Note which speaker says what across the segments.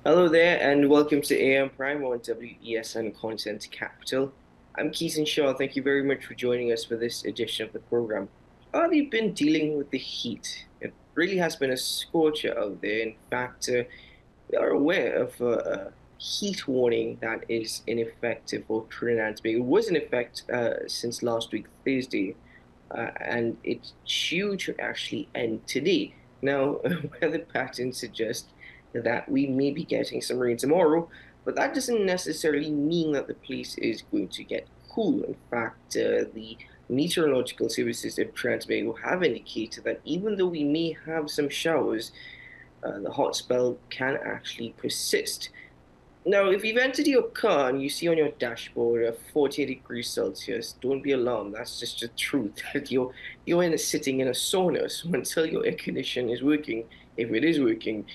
Speaker 1: Hello there, and welcome to AM Prime on WESN Content Capital. I'm Keaton Shaw. Thank you very much for joining us for this edition of the program. How have you been dealing with the heat? It really has been a scorcher out there. In fact, we are aware of a heat warning that is in effect for Trinidad and Tobago. It was in effect since last week, Thursday, and it's due to actually end today. Now, weather patterns suggest that we may be getting some rain tomorrow, but that doesn't necessarily mean that the place is going to get cool. In fact, the meteorological services of Trinidad and Tobago have indicated that even though we may have some showers, the hot spell can actually persist. Now, if you've entered your car and you see on your dashboard 48 degrees Celsius, don't be alarmed. That's just the truth. That sitting in a sauna. So until your air conditioner is working, if it is working,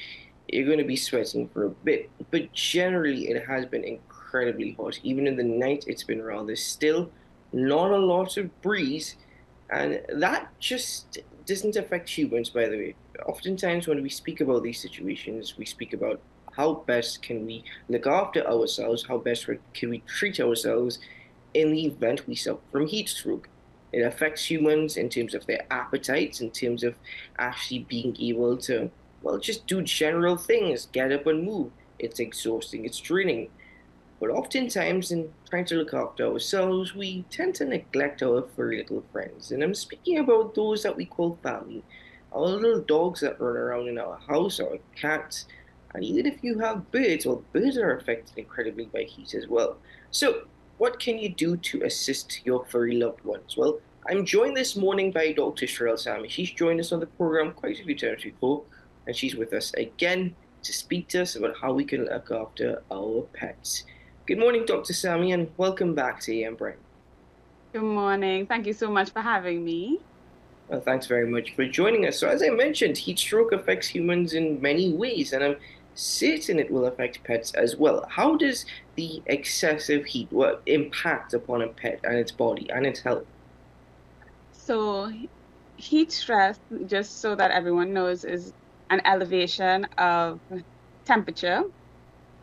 Speaker 1: you're going to be sweating for a bit. But generally, it has been incredibly hot. Even in the night, it's been rather still. Not a lot of breeze, and that just doesn't affect humans, by the way. Oftentimes, when we speak about these situations, we speak about how best can we look after ourselves, how best can we treat ourselves in the event we suffer from heat stroke. It affects humans in terms of their appetites, in terms of actually being able to, well, just do general things, get up and move. It's exhausting, it's draining. But oftentimes, in trying to look after ourselves, we tend to neglect our furry little friends. And I'm speaking about those that we call family, our little dogs that run around in our house, our cats, and even if you have birds, well, birds are affected incredibly by heat as well. So, what can you do to assist your furry loved ones? Well, I'm joined this morning by Dr. Sherelle Sammy. She's joined us on the program quite a few times before, and she's with us again to speak to us about how we can look after our pets. Good morning, Dr. Sami, and welcome back to AM Brain.
Speaker 2: Good morning. Thank you so much for having me.
Speaker 1: Well, thanks very much for joining us. So, as I mentioned, heat stroke affects humans in many ways, and I'm certain it will affect pets as well. How does the excessive heat impact upon a pet and its body and its health?
Speaker 2: So, heat stress, just so that everyone knows, is an elevation of temperature,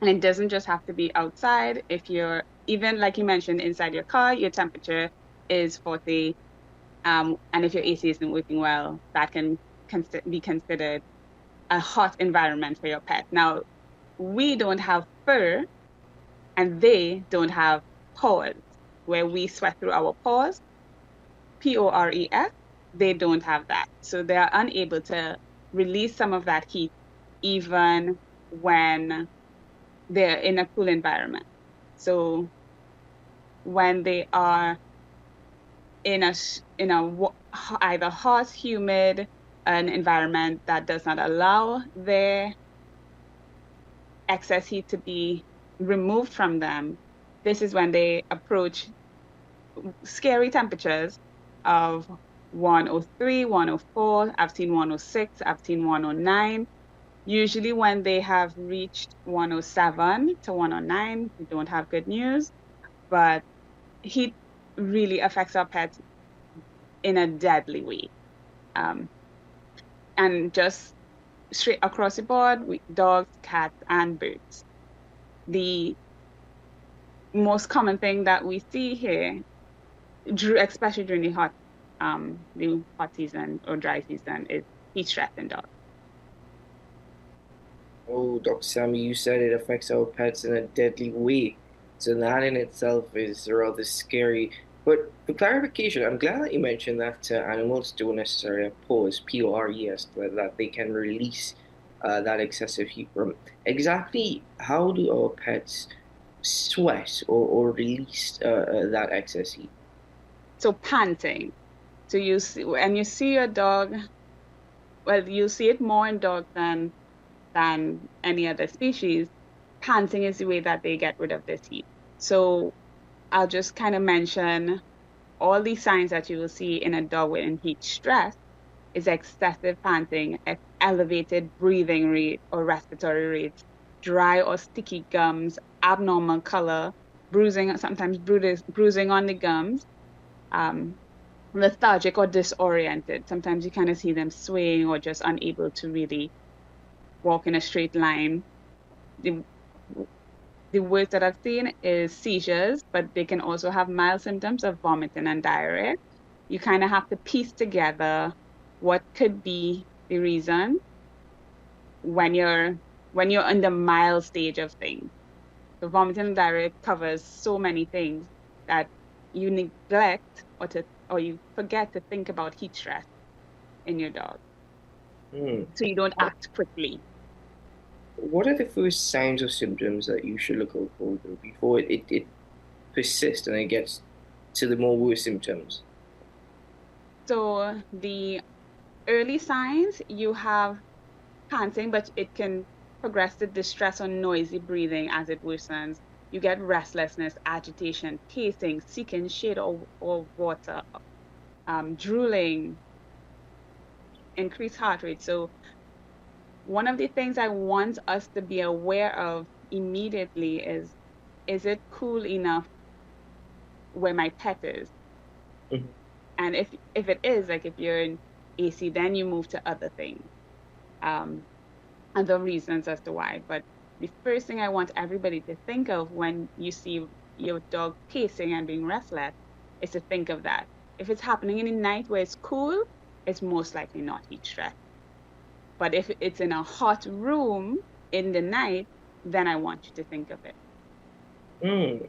Speaker 2: and it doesn't just have to be outside. If you're even, like you mentioned, inside your car, your temperature is 40, and if your AC isn't working well, that can be considered a hot environment for your pet. Now, we don't have fur, and they don't have pores, where we sweat through our pores. PORES, they don't have that. So they are unable to release some of that heat even when they're in a cool environment. So when they are in a either hot, humid, an environment that does not allow their excess heat to be removed from them, this is when they approach scary temperatures of 103, 104. I've seen 106, I've seen 109. Usually when they have reached 107 to 109, we don't have good news, but heat really affects our pets in a deadly way. Um, and just straight across the board, with dogs, cats, and birds. The most common thing that we see here, especially during the hot season or dry season, is heat stress in dogs.
Speaker 1: Oh, Dr. Sami, you said it affects our pets in a deadly way. So that in itself is rather scary. But for clarification, I'm glad that you mentioned that animals don't necessarily have pores, P-O-R-E-S, that they can release that excessive heat from. Exactly how do our pets sweat or release that excess heat?
Speaker 2: So panting. So you see, when you see your dog, well, you see it more in dogs than any other species. Panting is the way that they get rid of this heat. So I'll just kind of mention all these signs that you will see in a dog with heat stress is excessive panting, elevated breathing rate or respiratory rates, dry or sticky gums, abnormal color, bruising, sometimes bruising on the gums, um, lethargic or disoriented. Sometimes you kind of see them swaying or just unable to really walk in a straight line. The, the worst that I've seen is seizures, but they can also have mild symptoms of vomiting and diarrhea. You kind of have to piece together what could be the reason when you're in the mild stage of things. So vomiting and diarrhea covers so many things that you neglect or you forget to think about heat stress in your dog.
Speaker 1: Hmm.
Speaker 2: So you don't act quickly.
Speaker 1: What are the first signs or symptoms that you should look out for though, before it persists and it gets to the more worse symptoms?
Speaker 2: So the early signs, you have panting, but it can progress to distress or noisy breathing as it worsens. You get restlessness, agitation, pacing, seeking shade or water, drooling, increased heart rate. So one of the things I want us to be aware of immediately is it cool enough where my pet is?
Speaker 1: Mhm.
Speaker 2: And if it is, like if you're in AC, then you move to other things. Um, and the reasons as to why. But the first thing I want everybody to think of when you see your dog pacing and being restless is to think of that. If it's happening in the night where it's cool, it's most likely not heat stress. But if it's in a hot room in the night, then I want you to think of it.
Speaker 1: Mm.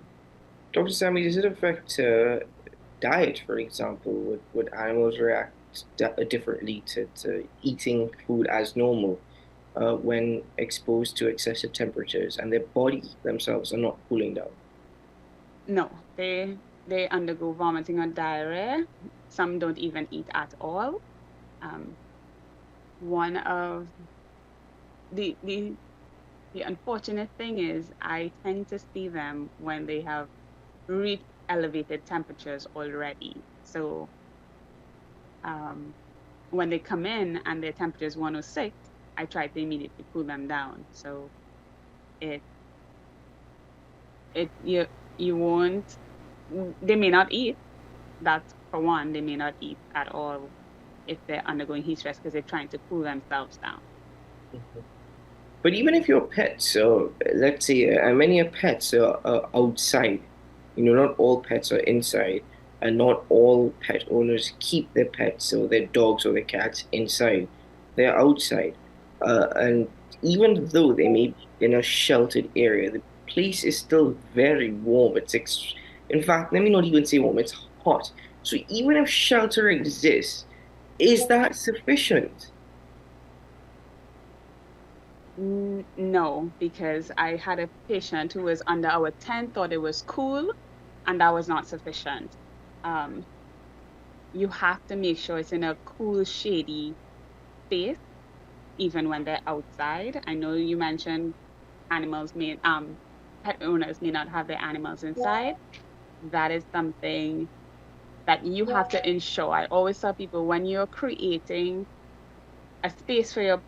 Speaker 1: Dr. Sammy, does it affect diet, for example? Would animals react differently to eating food as normal when exposed to excessive temperatures and their body themselves are not cooling down?
Speaker 2: No, they undergo vomiting or diarrhea. Some don't even eat at all. Um, one of the, the the unfortunate thing is I tend to see them when they have reached elevated temperatures already. So um, when they come in and their temperature is 106, I try to immediately cool them down. So it it you won't they may not eat. That's for one, they may not eat at all if they're undergoing heat stress because they're trying to cool themselves down.
Speaker 1: But even if your pets, so let's say many of pets are outside, not all pets are inside, and not all pet owners keep their pets or their dogs or their cats inside. They're outside. And even though they may be in a sheltered area, the place is still very warm. In fact, let me not even say warm, it's hot. So even if shelter exists, is that sufficient?
Speaker 2: No, because I had a patient who was under our tent, thought it was cool, and that was not sufficient. Um, you have to make sure it's in a cool, shady space, even when they're outside. I know you mentioned pet owners may not have their animals inside. That is something that you have to ensure. I always tell people when you're creating a space for your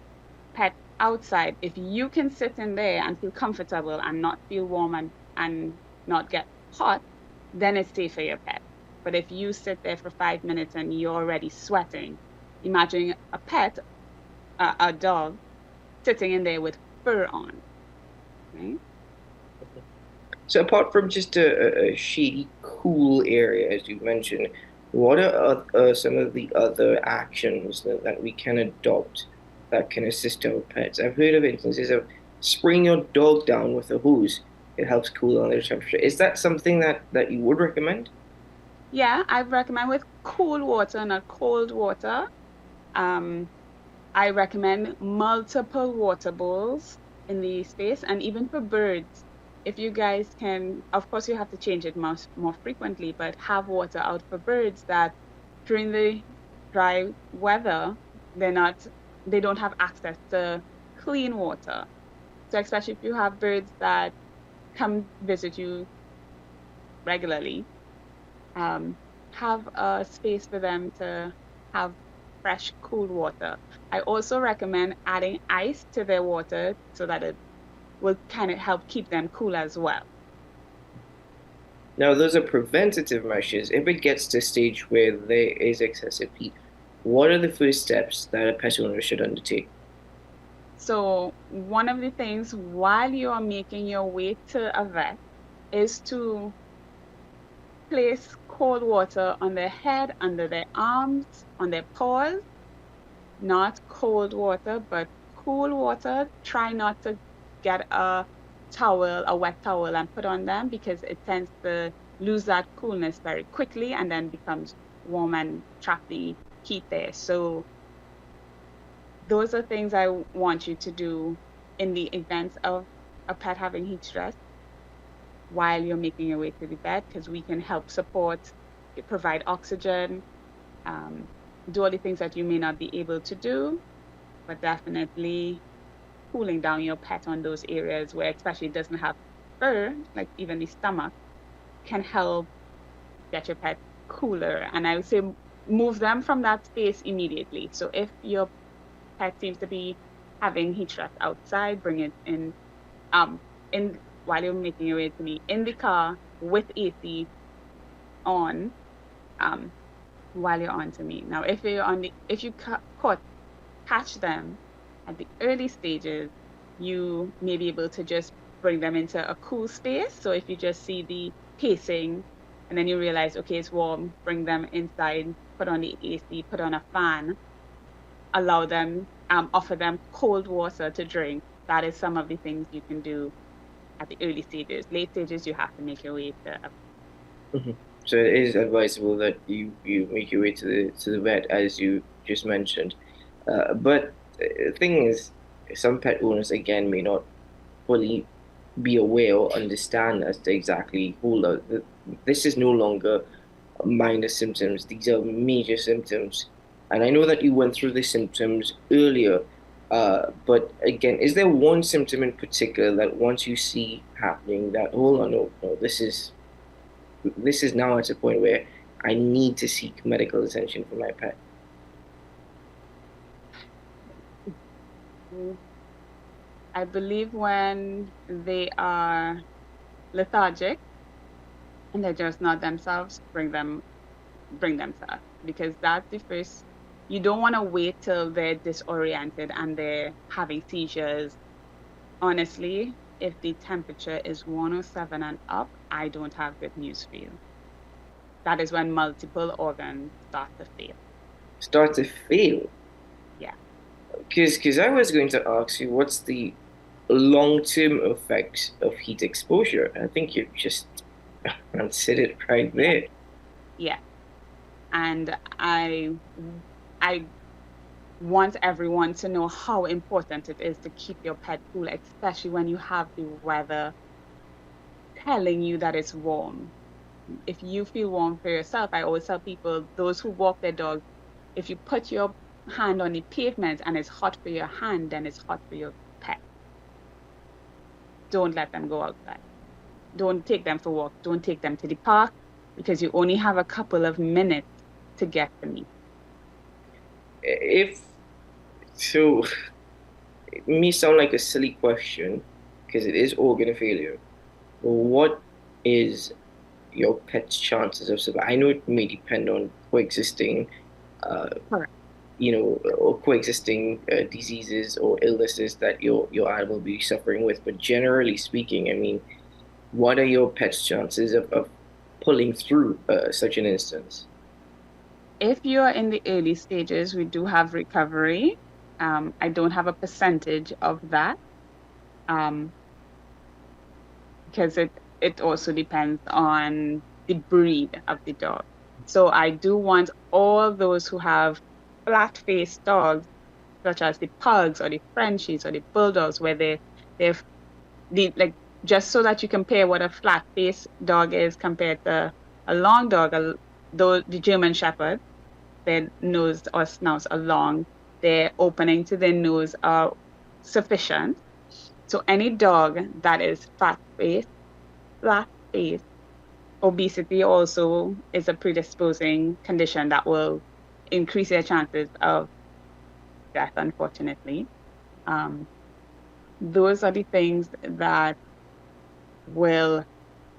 Speaker 2: pet outside, if you can sit in there and feel comfortable and not feel warm and not get hot, then it's safe for your pet. But if you sit there for 5 minutes and you're already sweating, imagine a pet, a dog, sitting in there with fur on, right?
Speaker 1: So apart from just a shady, cool area, as you mentioned, what are some of the other actions that we can adopt that can assist our pets? I've heard of instances of spraying your dog down with a hose. It helps cool down their temperature. Is that something that you would recommend?
Speaker 2: Yeah, I recommend with cool water, not cold water. Um, I recommend multiple water bowls in the space and even for birds. If you guys can, of course, you have to change it more frequently, but have water out for birds that during the dry weather, they're not, they don't have access to clean water. So especially if you have birds that come visit you regularly, um, have a space for them to have fresh, cool water. I also recommend adding ice to their water so that it will kind of help keep them cool as well.
Speaker 1: Now, those are preventative measures. If it gets to a stage where there is excessive heat, what are the first steps that a pet owner should undertake?
Speaker 2: So one of the things while you are making your way to a vet is to place cold water on their head, under their arms, on their paws, not cold water, but cool water. Try not to get a towel, a wet towel, and put on them because it tends to lose that coolness very quickly and then becomes warm and trap the heat there. So those are things I want you to do in the event of a pet having heat stress while you're making your way to the vet, because we can help support, provide oxygen, um, do all the things that you may not be able to do, but definitely cooling down your pet on those areas where especially it doesn't have fur, like even the stomach, can help get your pet cooler. And I would say move them from that space immediately. So if your pet seems to be having heat stress outside, bring it um in while you're making your way to me in the car with AC on um while you're on to me. Now if you catch them at the early stages, you may be able to just bring them into a cool space. So if you just see the pacing and then you realize, okay, it's warm, bring them inside, put on the AC, put on a fan, allow them, offer them cold water to drink. That is some of the things you can do at the early stages. Late stages, you have to make your way to a.
Speaker 1: Mhm. So it is advisable that you make your way to the vet as you just mentioned. But the thing is, some pet owners again may not fully be aware or understand as to exactly, hold on, this is no longer minor symptoms. These are major symptoms. And I know that you went through the symptoms earlier, but again, is there one symptom in particular that once you see happening that, hold on, no, no, this is now at a point where I need to seek medical attention for my pet?
Speaker 2: I believe when they are lethargic and they're just not themselves, bring them to us because that's the first. You don't want to wait till they're disoriented and they're having seizures. Honestly, if the temperature is 107 and up, I don't have good news for you. That is when multiple organs start to fail.
Speaker 1: Start to fail.
Speaker 2: Yeah.
Speaker 1: Because I was going to ask you, what's the long-term effects of heat exposure? I think you just answered it right
Speaker 2: Yeah.
Speaker 1: there.
Speaker 2: Yeah. And I want everyone to know how important it is to keep your pet cool, especially when you have the weather telling you that it's warm. If you feel warm for yourself, I always tell people, those who walk their dog, if you put your hand on the pavement and it's hot for your hand, then it's hot for your pet. Don't let them go outside. Don't take them for walks. Don't take them to the park because you only have a couple of minutes to get to me.
Speaker 1: If so, it may sound like a silly question because it is organ failure. But what is your pet's chances of survival? I know it may depend on coexisting, uh,
Speaker 2: Correct.
Speaker 1: or coexisting diseases or illnesses that your animal will be suffering with. But generally speaking, I mean, what are your pet's chances of pulling through such an instance?
Speaker 2: If you're in the early stages, we do have recovery. I don't have a percentage of that um, because it also depends on the breed of the dog. So I do want all those who have flat-faced dogs, such as the pugs or the Frenchies or the bulldogs, where they're like just so that you compare what a flat-faced dog is compared to a long dog, though the German Shepherd, their nose or snouts are long, their opening to their nose are sufficient. So any dog that is flat-faced, obesity also is a predisposing condition that will increase their chances of death, unfortunately. Um, those are the things that will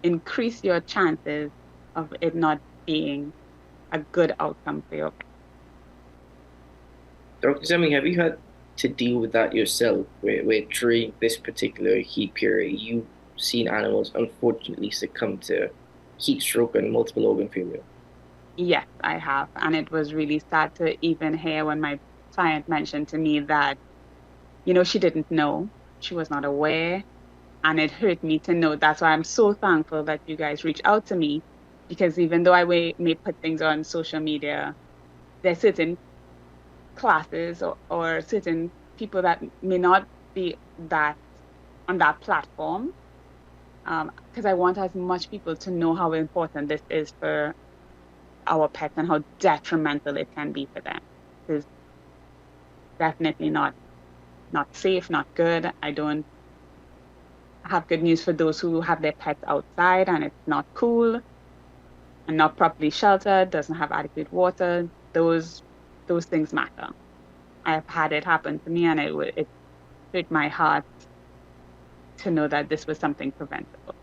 Speaker 2: increase your chances of it not being a good outcome for your pet.
Speaker 1: Dr. Zemi, have you had to deal with that yourself, where during this particular heat period, you've seen animals unfortunately succumb to heat stroke and multiple organ failure?
Speaker 2: Yes, I have. And it was really sad to even hear when my client mentioned to me that, she didn't know, she was not aware. And it hurt me to know. That's why I'm so thankful that you guys reach out to me, because even though may put things on social media, there's certain classes or certain people that may not be that on that platform. Because I want as much people to know how important this is for our pets and how detrimental it can be for them. It's definitely not safe, not good. I don't have good news for those who have their pets outside and it's not cool and not properly sheltered, doesn't have adequate water. Those things matter. I've had it happen to me, and it hurt my heart to know that this was something preventable.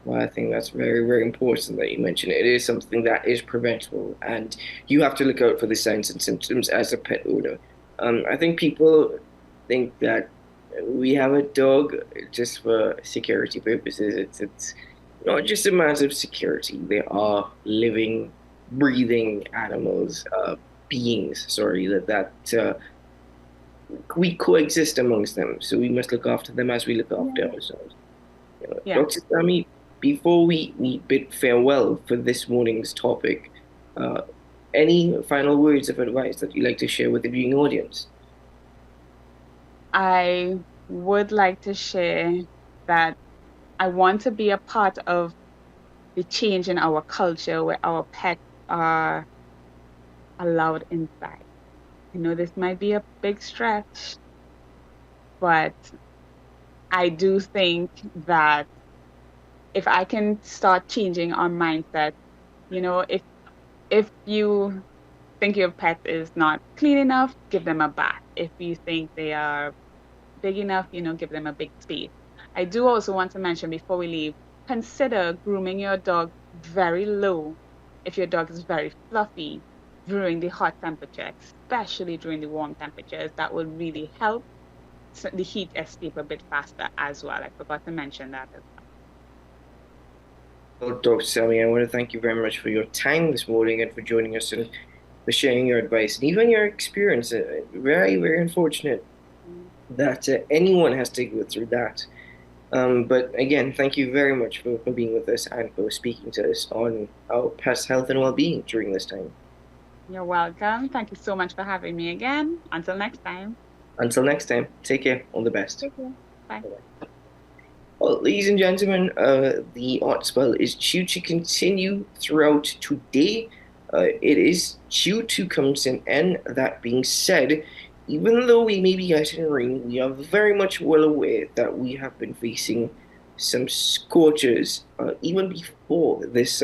Speaker 1: Well, I think that's very, very important that you mention it. It is something that is preventable, and you have to look out for the signs and symptoms as a pet owner. I think people think that we have a dog just for security purposes. It's not just a matter of security. They are living, breathing animals, beings. Sorry, that we coexist amongst them. So we must look after them as we look after ourselves.
Speaker 2: Yeah.
Speaker 1: Dr. Sami, before we bid farewell for this morning's topic, uh, any final words of advice that you'd like to share with the viewing audience?
Speaker 2: I would like to share that I want to be a part of the change in our culture where our pets are allowed inside. I know this might be a big stretch, but I do think that if I can start changing our mindset, if you think your pet is not clean enough, give them a bath. If you think they are big enough, give them a big space. I do also want to mention before we leave, consider grooming your dog very low if your dog is very fluffy during the hot temperature, especially during the warm temperatures. That will really help the heat escape a bit faster as well. I forgot to mention that as
Speaker 1: Well, Dr. Sami, I want to thank you very much for your time this morning and for joining us and for sharing your advice and even your experience. Very, very unfortunate
Speaker 2: well.
Speaker 1: that anyone has to go through that. But again, thank you very much for being with us and for speaking to us on our pets' health and well-being during this time.
Speaker 2: You're welcome. Thank you so much for having me again. Until next time.
Speaker 1: Until next time, take care. All the best.
Speaker 2: Take care. Bye.
Speaker 1: Well, ladies and gentlemen, the art spell is due to continue throughout today. It is due to come to an end. That being said, even though we may be getting rain, we are very much well aware that we have been facing some scorches even before this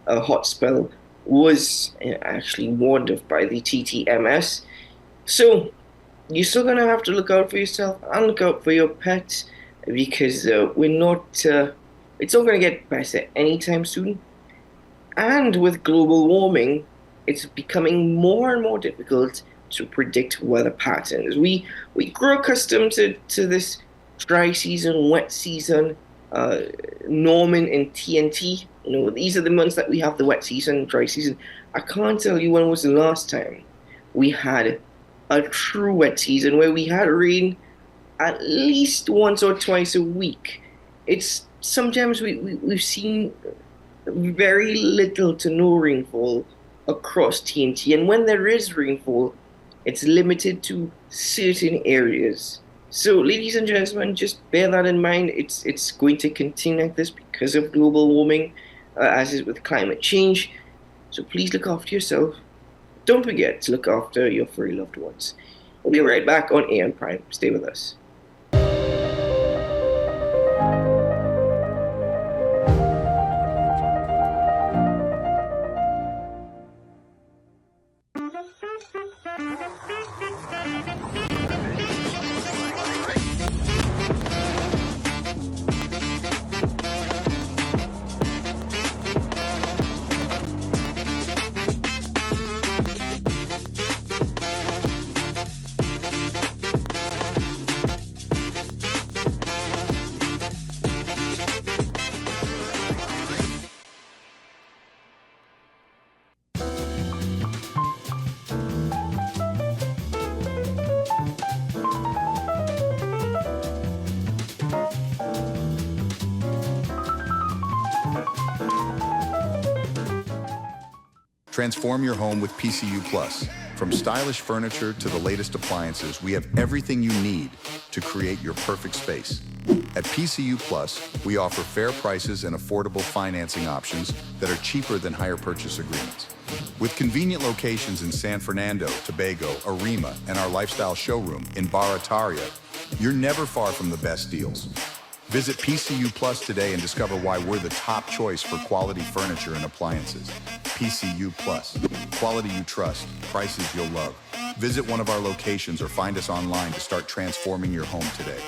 Speaker 1: hot spell was actually warned of by the TTMS. So you're still gonna have to look out for yourself and look out for your pets because it's not gonna get better anytime soon. And with global warming, it's becoming more and more difficult to predict weather patterns. We grow accustomed to this dry season, wet season, Norman and TNT. These are the months that we have the wet season, dry season. I can't tell you when was the last time we had a true wet season where we had rain at least once or twice a week. It's sometimes we've seen very little to no rainfall across TNT, and when there is rainfall, it's limited to certain areas. So, ladies and gentlemen, just bear that in mind. It's going to continue like this because of global warming, as is with climate change. So please look after yourself. Don't forget to look after your furry loved ones. We'll be right back on AM Prime. Stay with us.
Speaker 3: Transform your home with PCU Plus. From stylish furniture to the latest appliances, we have everything you need to create your perfect space. At PCU Plus, we offer fair prices and affordable financing options that are cheaper than hire purchase agreements. With convenient locations in San Fernando, Tobago, Arima, and our lifestyle showroom in Barataria, you're never far from the best deals. Visit PCU Plus today and discover why we're the top choice for quality furniture and appliances. PCU Plus, quality you trust, prices you'll love. Visit one of our locations or find us online to start transforming your home today.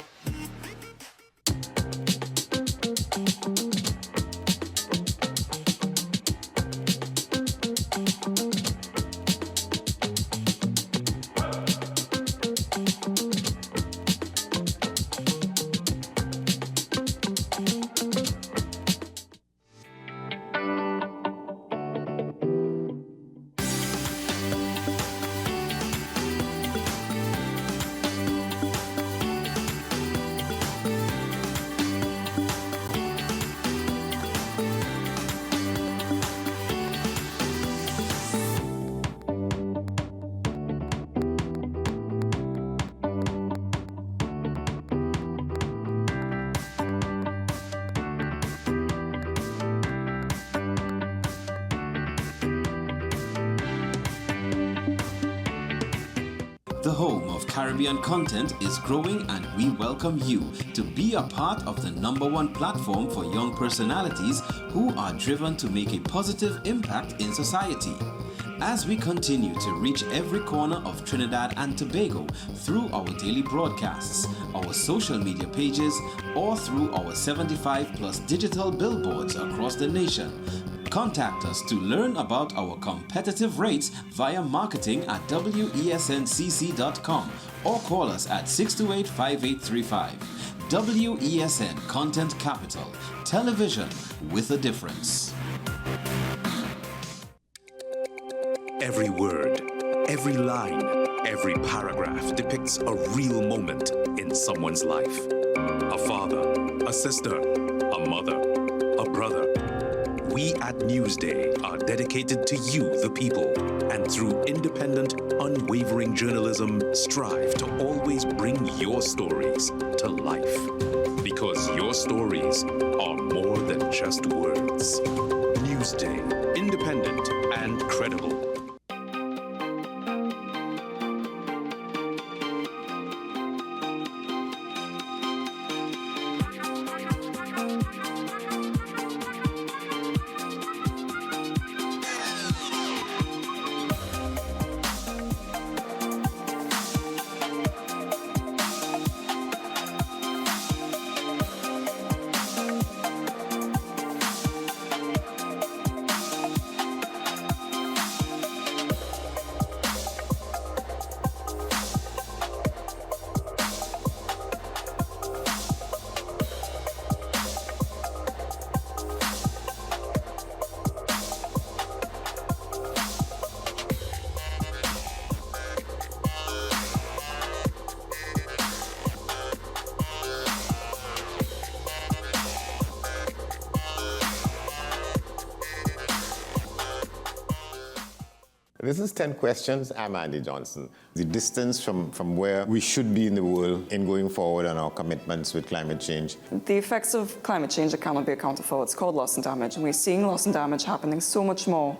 Speaker 4: The home of Caribbean content is growing, and we welcome you to be a part of the #1 platform for young personalities who are driven to make a positive impact in society. As we continue to reach every corner of Trinidad and Tobago through our daily broadcasts, our social media pages, or through our 75+ digital billboards across the nation, contact us to learn about our competitive rates via marketing at wesncc.com or call us at 628-5835. WESN Content Capital, television with a difference.
Speaker 5: Every word, every line, every paragraph depicts a real moment in someone's life. A father, a sister, a mother, a brother. We at Newsday are dedicated to you, the people, and through independent, unwavering journalism, strive to always bring your stories to life. Because your stories are more than just words. Newsday, independent and credible.
Speaker 6: This is 10 Questions. I'm Andy Johnson. The distance from where we should be in the world in going forward on our commitments with climate change.
Speaker 7: The effects of climate change that cannot be accounted for, it's called loss and damage. And we're seeing loss and damage happening so much more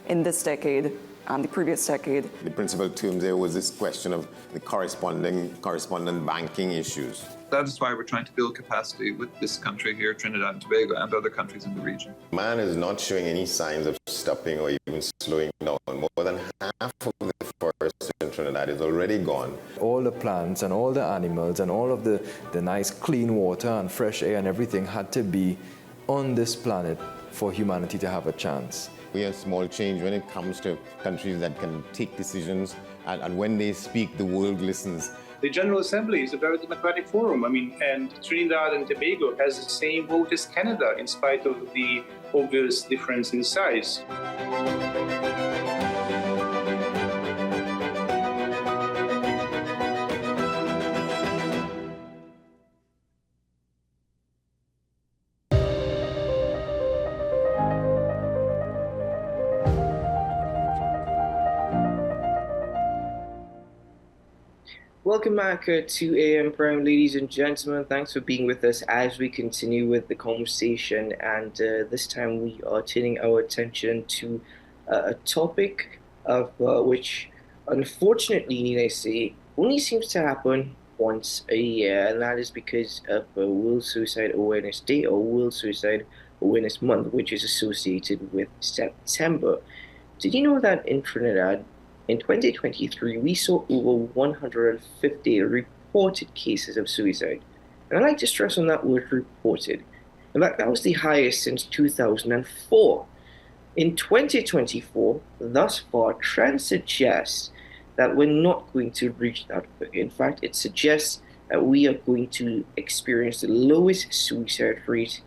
Speaker 7: in this decade and the previous decade.
Speaker 6: The principal term there was this question of the correspondent banking issues.
Speaker 8: That is why we're trying to build capacity with this country here, Trinidad and Tobago, and other countries in the region.
Speaker 6: Man is not showing any signs of stopping or even slowing down. More than half of the forest in Trinidad is already gone.
Speaker 9: All the plants and all the animals and all of the nice clean water and fresh air and everything had to be on this planet for humanity to have a chance.
Speaker 6: We have small change when it comes to countries that can take decisions, and when they speak, the world listens.
Speaker 10: The General Assembly is a very democratic forum. And Trinidad and Tobago has the same vote as Canada, in spite of the obvious difference in size.
Speaker 1: Welcome back to AM Prime, ladies and gentlemen. Thanks for being with us as we continue with the conversation. And this time we are turning our attention to a topic of which, unfortunately, need I say, only seems to happen once a year, and that is because of World Suicide Awareness Day or World Suicide Awareness Month, which is associated with September. Did you know that in Trinidad, in 2023, we saw over 150 reported cases of suicide? And I like to stress on that word reported. In fact, that was the highest since 2004. In 2024, thus far, trends suggest that we're not going to reach that figure. In fact, it suggests that we are going to experience the lowest suicide rate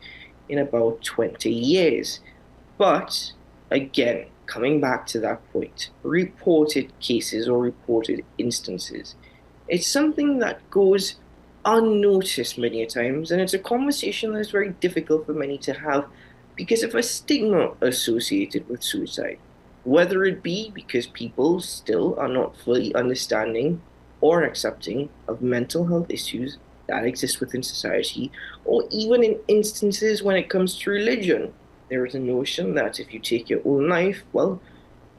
Speaker 1: in about 20 years. But again, coming back to that point, reported cases or reported instances, it's something that goes unnoticed many times, and it's a conversation that is very difficult for many to have because of a stigma associated with suicide, whether it be because people still are not fully understanding or accepting of mental health issues that exist within society, or even in instances when it comes to religion. There is a notion that if you take your own life, well,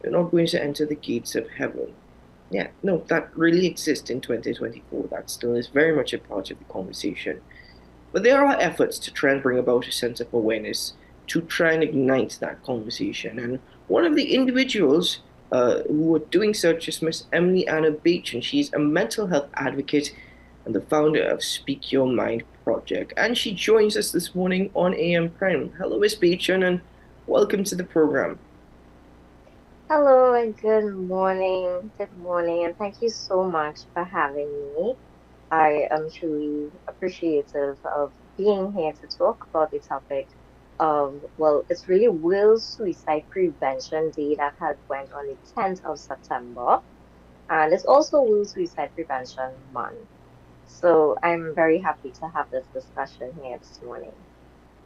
Speaker 1: you're not going to enter the gates of heaven. Yeah, no, that really exists in 2024. That still is very much a part of the conversation. But there are efforts to try and bring about a sense of awareness to try and ignite that conversation. And one of the individuals who are doing such is Miss Emily Anna Bacon. She's a mental health advocate and the founder of Speak Your Mind Project. And she joins us this morning on AM Prime. Hello, Miss Bacon, and welcome to the program.
Speaker 11: Hello and good morning. Good morning, and thank you so much for having me. I am truly appreciative of being here to talk about the topic of, well, it's really World Suicide Prevention Day that had went on the 10th of September, and it's also World Suicide Prevention Month. So I'm very happy to have this discussion here this morning.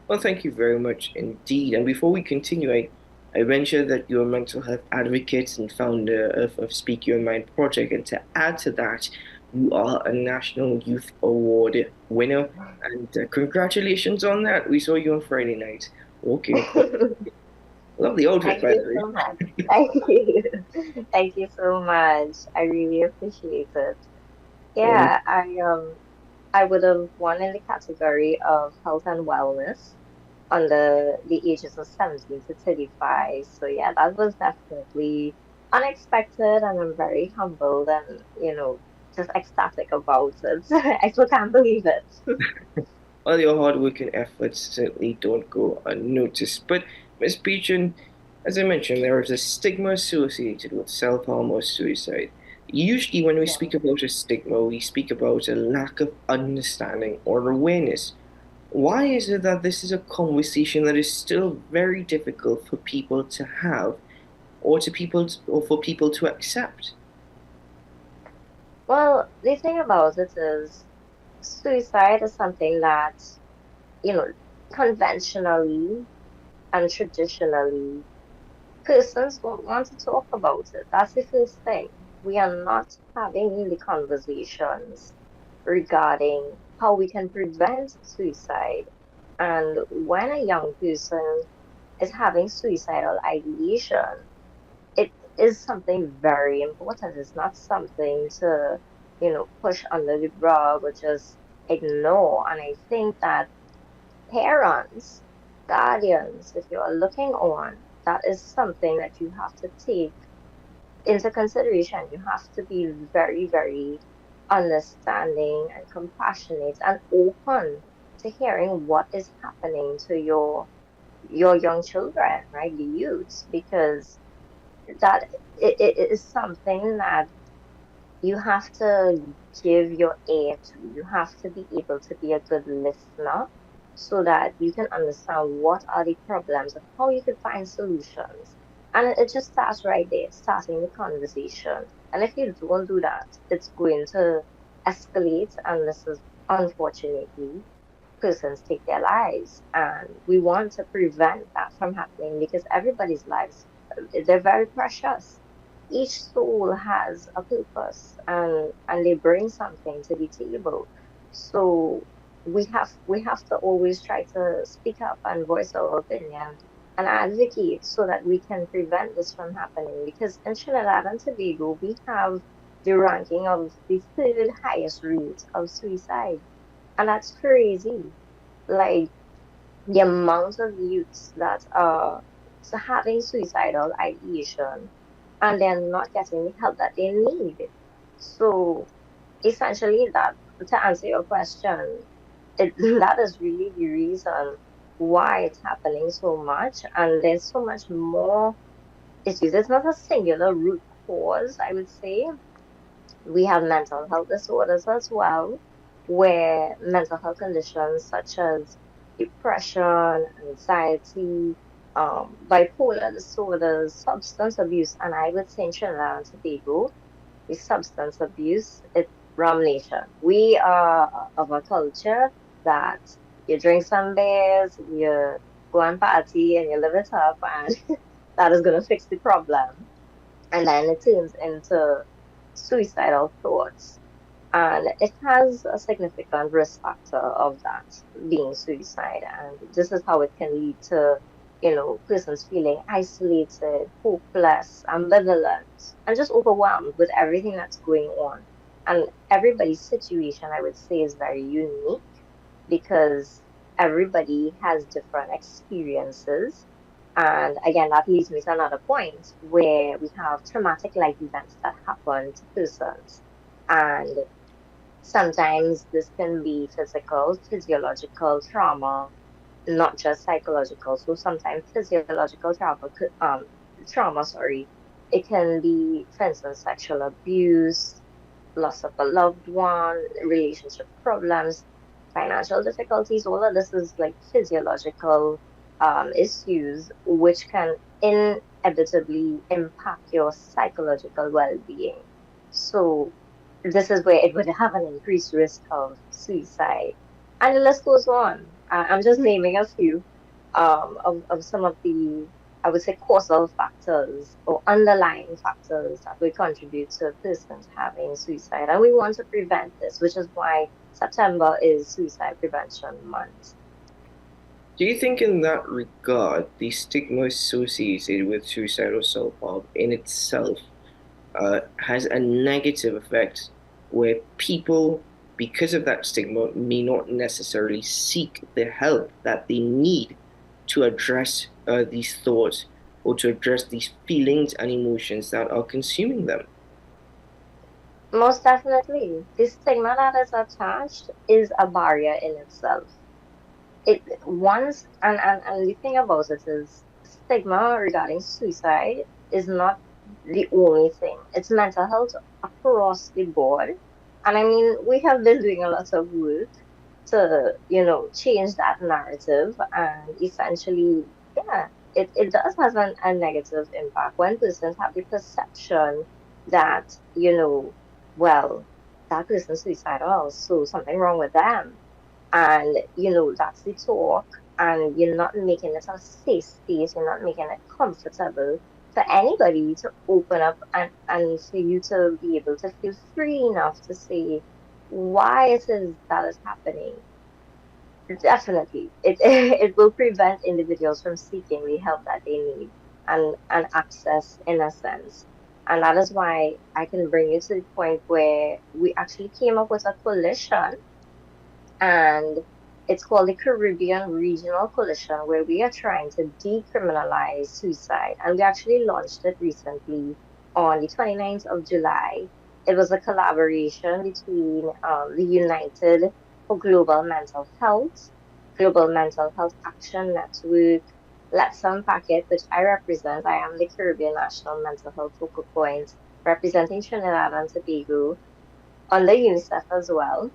Speaker 1: Well, thank you very much indeed. And before we continue, I mentioned that you're a mental health advocate and founder of Speak Your Mind Project. And to add to that, you are a National Youth Award winner. And congratulations on that. We saw you on Friday night walking. Lovely outfit, by the way.
Speaker 11: So much. Thank you. Thank you so much. I really appreciate it. Yeah, I would have won in the category of health and wellness under the ages of 17 to 35. So yeah, that was definitely unexpected, and I'm very humbled and, just ecstatic about it. I still can't believe it.
Speaker 1: Well, your hard work and efforts certainly don't go unnoticed. But Ms. Beechan, as I mentioned, there is a stigma associated with self-harm or suicide. Usually when we speak about a stigma, we speak about a lack of understanding or awareness. Why is it that this is a conversation that is still very difficult for people to have or for people to accept?
Speaker 11: Well, the thing about it is suicide is something that, conventionally and traditionally, persons don't want to talk about it. That's the first thing. We are not having really conversations regarding how we can prevent suicide. And when a young person is having suicidal ideation, it is something very important. It's not something to, push under the rug or just ignore. And I think that parents, guardians, if you are looking on, that is something that you have to take into consideration. You have to be very, very understanding and compassionate and open to hearing what is happening to your young children, right? The youths, because that it is something that you have to give your ear to. You have to be able to be a good listener so that you can understand what are the problems and how you can find solutions. And it just starts right there, starting the conversation. And if you don't do that, it's going to escalate, and this is unfortunately persons take their lives. And we want to prevent that from happening because everybody's lives, they're very precious. each soul has a purpose, and they bring something to the table. So we have to always try to speak up and voice our opinion and advocate so that we can prevent this from happening. Because in Trinidad and Tobago, we have the ranking of the third highest rate of suicide. And that's crazy. Like the amount of youths that are having suicidal ideation and they're not getting the help that they need. So essentially that, to answer your question, that is really the reason why it's happening so much, and there's so much more issues. It's not a singular root cause, I would say. We have mental health disorders as well, where mental health conditions such as depression, anxiety, bipolar disorders, substance abuse, and I would say in Trinidad and Tobago, the substance abuse, it's rum nation. We are of a culture that you drink some beers, you go and party, and you live it up, and that is going to fix the problem. And then it turns into suicidal thoughts. And it has a significant risk factor of that being suicide. And this is how it can lead to, persons feeling isolated, hopeless, ambivalent, and just overwhelmed with everything that's going on. And everybody's situation, I would say, is very unique because everybody has different experiences. And again, that leads me to another point where we have traumatic life events that happen to persons. And sometimes this can be physical, physiological trauma, not just psychological. So sometimes physiological trauma, sorry. It can be, for instance, sexual abuse, loss of a loved one, relationship problems, financial difficulties. All of this is like physiological issues which can inevitably impact your psychological well-being. So this is where it would have an increased risk of suicide. And the list goes on. I'm just naming a few of some of the, I would say, causal factors or underlying factors that would contribute to a person having suicide. And we want to prevent this, which is why September is Suicide Prevention Month.
Speaker 1: Do you think in that regard, the stigma associated with suicidal self-harm in itself has a negative effect where people, because of that stigma, may not necessarily seek the help that they need to address these thoughts or to address these feelings and emotions that are consuming them?
Speaker 11: Most definitely. The stigma that is attached is a barrier in itself. It once and the thing about it is stigma regarding suicide is not the only thing. It's mental health across the board. And I mean, we have been doing a lot of work to, change that narrative. And essentially, yeah, it does have a negative impact when persons have the perception that, well, that person's suicidal, so something wrong with them. And, that's the talk. And you're not making it a safe space, you're not making it comfortable for anybody to open up and for you to be able to feel free enough to say why it is that is happening. Definitely, it it will prevent individuals from seeking the help that they need and access in a sense. And that is why I can bring you to the point where we actually came up with a coalition, and it's called the Caribbean Regional Coalition, where we are trying to decriminalize suicide. And we actually launched it recently on the 29th of July. It was a collaboration between the United for Global Mental Health, Global Mental Health Action Network, Let's Unpack It, which I represent. I am the Caribbean National Mental Health Focal Point, representing Trinidad and Tobago, under UNICEF as well.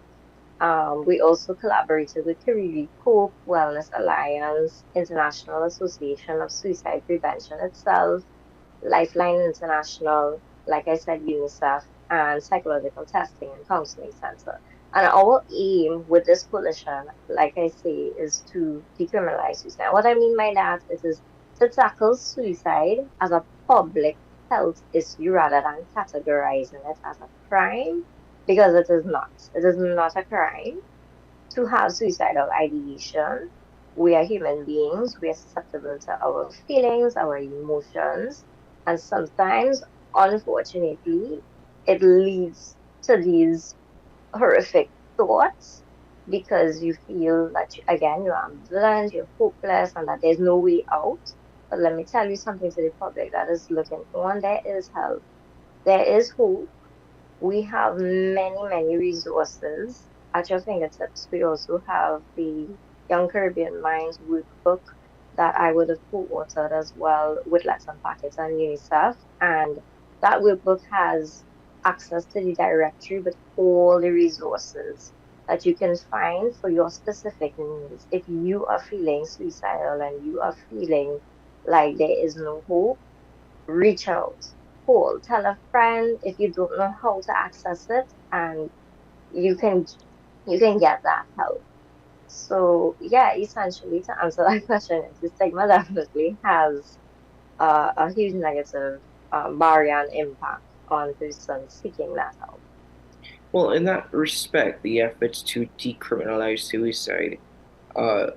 Speaker 11: We also collaborated with Caribbean Hope Wellness Alliance, International Association of Suicide Prevention itself, Lifeline International, like I said, UNICEF, and Psychological Testing and Counseling Center. And our aim with this coalition, like I say, is to decriminalize suicide. What I mean by that is to tackle suicide as a public health issue rather than categorizing it as a crime, because it is not. It is not a crime to have suicidal ideation. We are human beings. We are susceptible to our feelings, our emotions, and sometimes, unfortunately, it leads to these horrific thoughts because you feel that, again, you're ambivalent, you're hopeless, and that there's no way out. But let me tell you something to the public that is looking on. There is help. There is hope. We have many, many resources at your fingertips. We also have the Young Caribbean Minds workbook that I would have co-authored as well with Let's Unpack It and UNICEF. And that workbook has access to the directory with all the resources that you can find for your specific needs. If you are feeling suicidal and you are feeling like there is no hope, reach out, call, tell a friend if you don't know how to access it, and you can get that help. So yeah, essentially to answer that question, the stigma definitely has a huge negative barrier and impact on persons seeking that help.
Speaker 1: Well, in that respect, the efforts to decriminalize suicide, uh,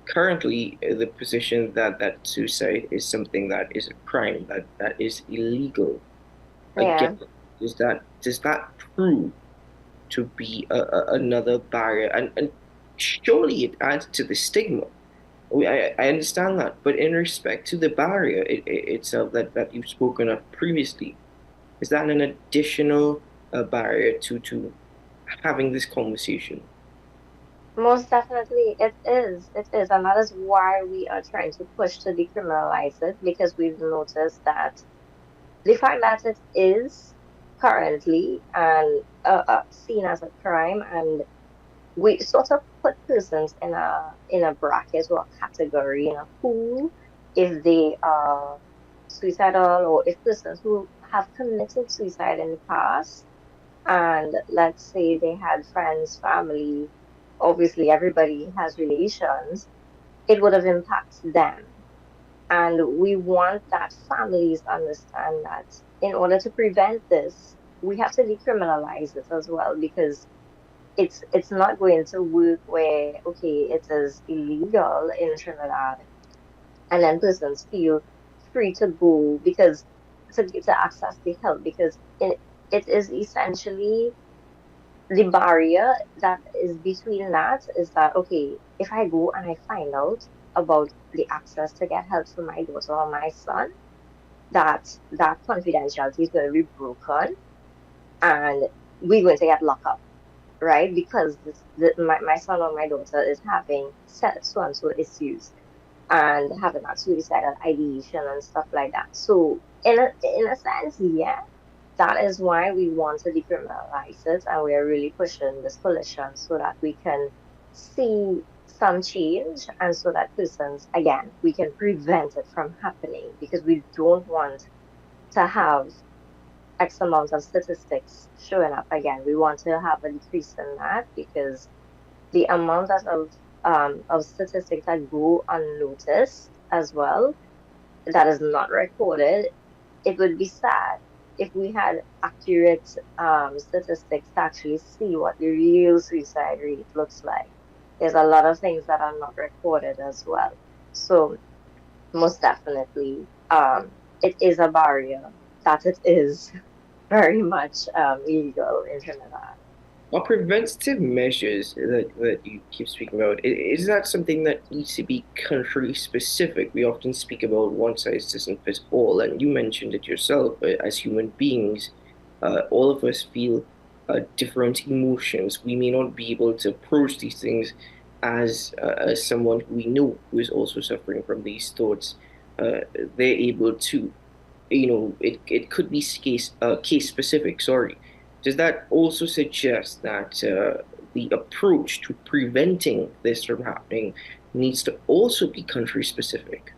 Speaker 1: currently the position that suicide is something that is a crime, that is illegal.
Speaker 11: Yeah.
Speaker 1: Again, does that prove to be another barrier? And surely it adds to the stigma. I understand that, but in respect to the barrier itself that you've spoken of previously, is that an additional barrier to having this conversation?
Speaker 11: Most definitely, it is. It is. And that is why we are trying to push to decriminalize it, because we've noticed that the fact that it is currently and seen as a crime, and we sort of put persons in a bracket or a category in a pool if they are suicidal, or if persons who have committed suicide in the past, and let's say they had friends, family, obviously everybody has relations, it would have impacted them. And we want that families understand that in order to prevent this, we have to decriminalize it as well, because it's not going to work where, okay, it is illegal in Trinidad and then persons feel free to go because to access the help, because it is essentially the barrier that is between that is that, okay, if I go and I find out about the access to get help for my daughter or my son, that confidentiality is going to be broken and we're going to get locked up, right? Because my son or my daughter is having so and so issues and having that suicidal ideation and stuff like that. So in a sense, yeah, that is why we want to decriminalize it, and we are really pushing this coalition so that we can see some change, and so that persons, again, we can prevent it from happening, because we don't want to have X amount of statistics showing up again. We want to have a decrease in that, because the amount of statistics that go unnoticed as well, that is not recorded, it would be sad if we had accurate statistics to actually see what the real suicide rate looks like. There's a lot of things that are not recorded as well. So most definitely, it is a barrier that it is very much illegal in Trinidad.
Speaker 1: Are preventative measures that you keep speaking about, is that something that needs to be country specific? We often speak about one size doesn't fit all, and you mentioned it yourself. As human beings, all of us feel different emotions. We may not be able to approach these things as someone who we know who is also suffering from these thoughts. They're able to, it could be case specific, sorry. Does that also suggest that the approach to preventing this from happening needs to also be country specific?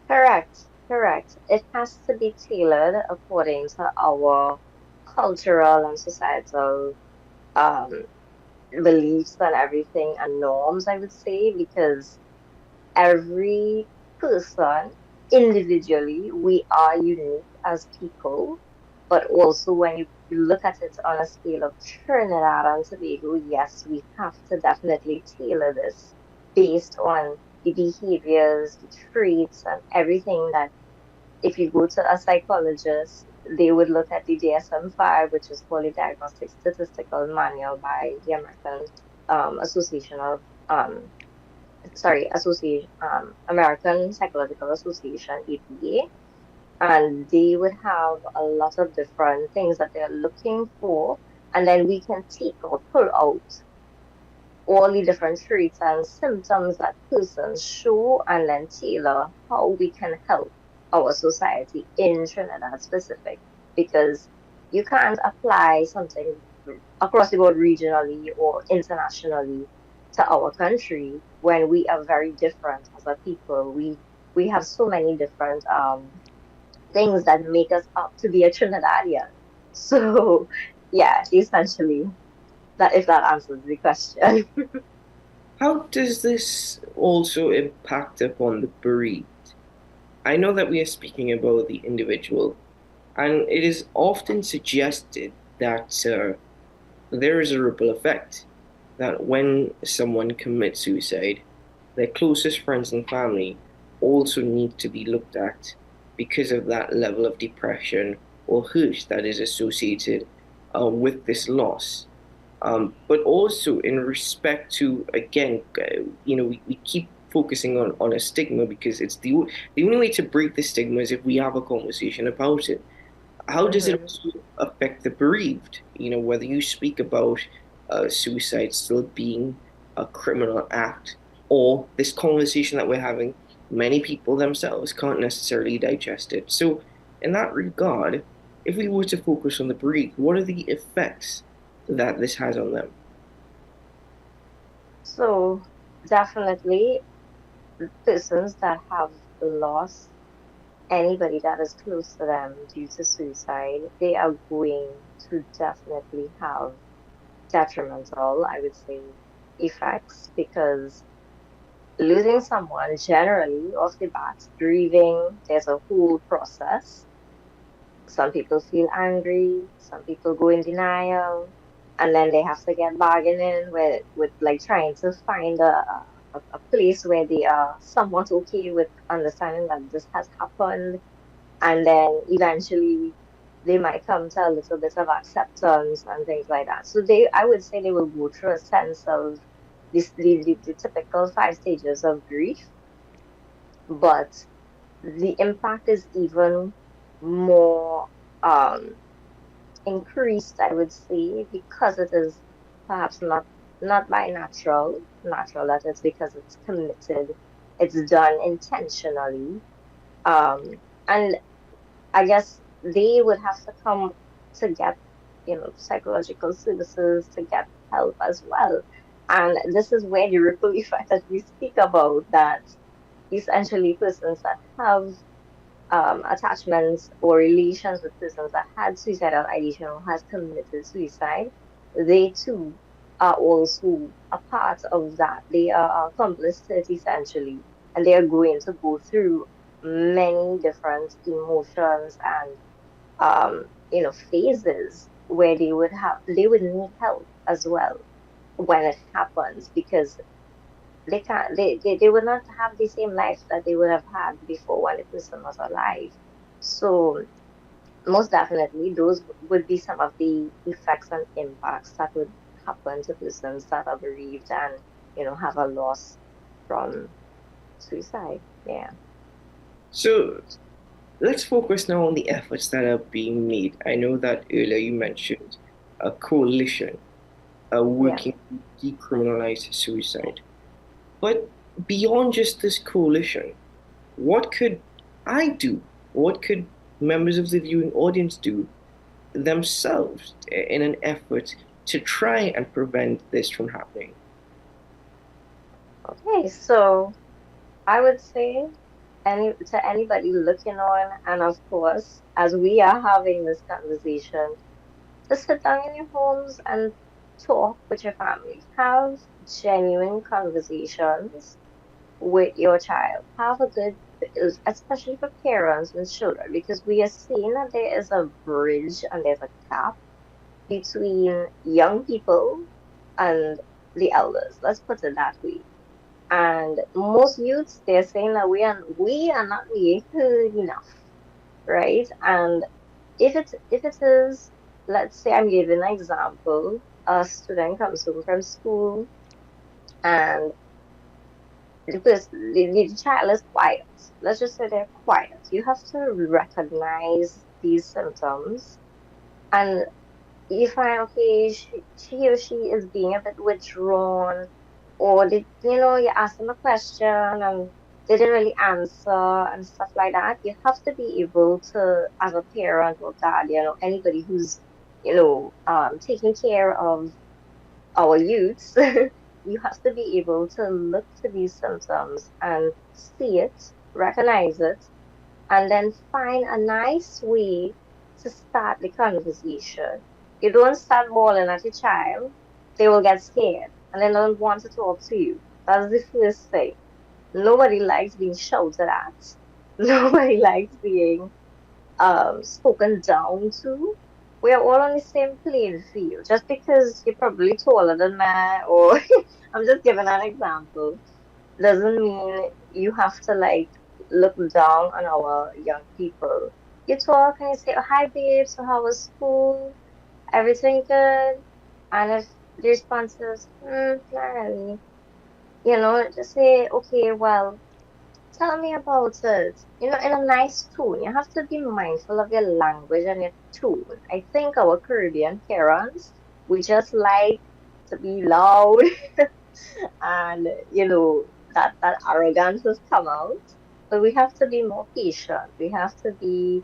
Speaker 11: Correct, correct. It has to be tailored according to our cultural and societal um, beliefs and everything and norms, I would say, because every person individually, we are unique as people, but also when you look at it on a scale of Trinidad and Tobago, yes, we have to definitely tailor this based on the behaviors, the traits, and everything that if you go to a psychologist, they would look at the DSM-5, which is called the Diagnostic Statistical Manual by the American Association of American Psychological Association, APA, and they would have a lot of different things that they're looking for, and then we can take or pull out all the different traits and symptoms that persons show and then tailor how we can help our society in Trinidad specific, because you can't apply something across the board regionally or internationally to our country when we are very different as a people. We have so many different things that make us up to be a Trinidadian. So yeah, essentially that, if that answers the question.
Speaker 1: How does this also impact upon the bereaved? I know that we are speaking about the individual, and it is often suggested that there is a ripple effect, that when someone commits suicide, their closest friends and family also need to be looked at because of that level of depression or hurt that is associated with this loss. But also in respect to, again, we keep focusing on a stigma because it's the only way to break the stigma is if we have a conversation about it. How does it also affect the bereaved? Whether you speak about suicide still being a criminal act or this conversation that we're having, many people themselves can't necessarily digest it. So, in that regard, if we were to focus on the bereaved, what are the effects that this has on them?
Speaker 11: So definitely persons that have lost anybody that is close to them due to suicide, they are going to definitely have detrimental, I would say, effects, because losing someone generally off the bat, grieving, there's a whole process. Some people feel angry, some people go in denial, and then they have to get bargaining with like trying to find a place where they are somewhat okay with understanding that this has happened, and then eventually they might come to a little bit of acceptance and things like that. So I would say they will go through a sense of the typical 5 stages of grief, but the impact is even more increased, I would say, because it is perhaps not by natural that it's because it's committed, it's done intentionally. And I guess they would have to come to get, psychological services, to get help as well. And this is where the ripple effect that we speak about, that essentially persons that have attachments or relations with persons that had suicidal ideation or has committed suicide, they too are also a part of that. They are accomplices to it essentially, and they are going to go through many different emotions and phases where they would need help as well when it happens, because they would not have the same life that they would have had before when the person was alive. So most definitely those would be some of the effects and impacts that would happen to persons that are bereaved and have a loss from suicide. Yeah.
Speaker 1: So let's focus now on the efforts that are being made. I know that earlier you mentioned a coalition working to decriminalize suicide. But beyond just this coalition, what could I do? What could members of the viewing audience do themselves in an effort to try and prevent this from happening?
Speaker 11: Okay, so I would say to anybody looking on, and of course, as we are having this conversation, to sit down in your homes and talk with your family. Have genuine conversations with your child. Have a good especially for parents and children, because we are seeing that there is a bridge and there's a gap between young people and the elders. Let's put it that way. And most youths, they're saying that we are not being heard enough, right? And if it is, let's say I'm giving an example, a student comes home from school and the child is quiet. Let's just say they're quiet. You have to recognize these symptoms and you find, okay, she or she is being a bit withdrawn, or you ask them a question and they didn't really answer and stuff like that. You have to be able to, as a parent or guardian or anybody who's, taking care of our youths, you have to be able to look to these symptoms and see it, recognize it, and then find a nice way to start the conversation. You don't start bawling at your child, they will get scared and they don't want to talk to you. That's the first thing. Nobody likes being shouted at. Nobody likes being spoken down to. We are all on the same playing field. Just because you're probably taller than me, or I'm just giving an example, doesn't mean you have to like look down on our young people. You talk and you say, "Oh, hi babe, so how was school? Everything good?" And if the response is, not really, just say, "Okay, well, tell me about it." In a nice tone. You have to be mindful of your language and your tone. I think our Caribbean parents, we just like to be loud and that arrogance has come out. But we have to be more patient. We have to be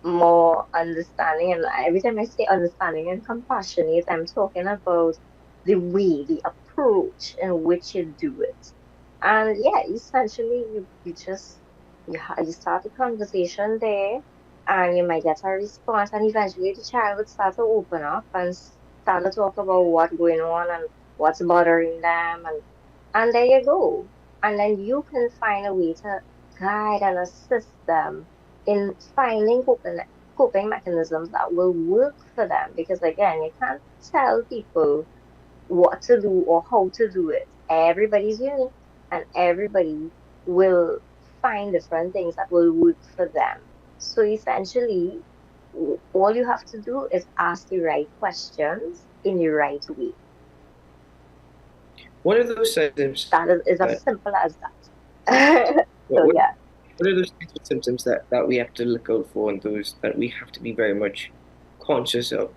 Speaker 11: more understanding. And every time I say understanding and compassionate, I'm talking about the way, the approach in which you do it. And yeah, essentially, you start a conversation there, and you might get a response, and eventually the child would start to open up and start to talk about what's going on and what's bothering them, and there you go. And then you can find a way to guide and assist them in finding coping mechanisms that will work for them. Because again, you can't tell people what to do or how to do it. Everybody's unique and everybody will find different things that will work for them. So essentially, all you have to do is ask the right questions in the right way.
Speaker 1: What are those symptoms
Speaker 11: That is as
Speaker 1: that
Speaker 11: simple as that. So
Speaker 1: what,
Speaker 11: yeah.
Speaker 1: what are those types of symptoms that we have to look out for and those that we have to be very much conscious of?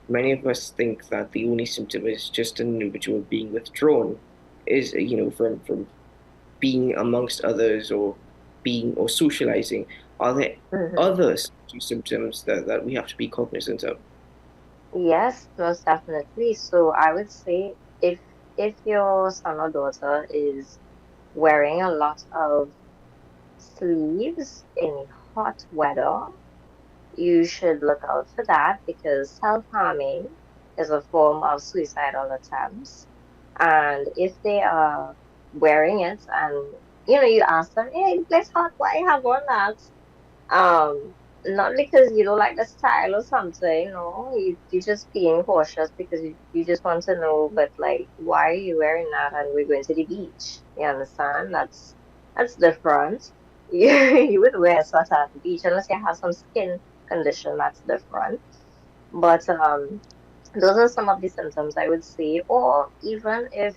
Speaker 1: Many of us think that the only symptom is just an individual being withdrawn, is from being amongst others or being or socializing. Are there other symptoms that we have to be cognizant of?
Speaker 11: Yes, most definitely. So I would say if your son or daughter is wearing a lot of sleeves in hot weather, you should look out for that because self-harming is a form of suicidal attempts. And if they are wearing it and you ask them, hey, it's hot, why you have on that? Um, Not because you don't like the style or something, no, you're just being cautious because you just want to know, but like, why are you wearing that and we're going to the beach? You understand? That's different. You would wear a sweater at the beach unless you have some skin condition, that's different. But those are some of the symptoms I would say, or even if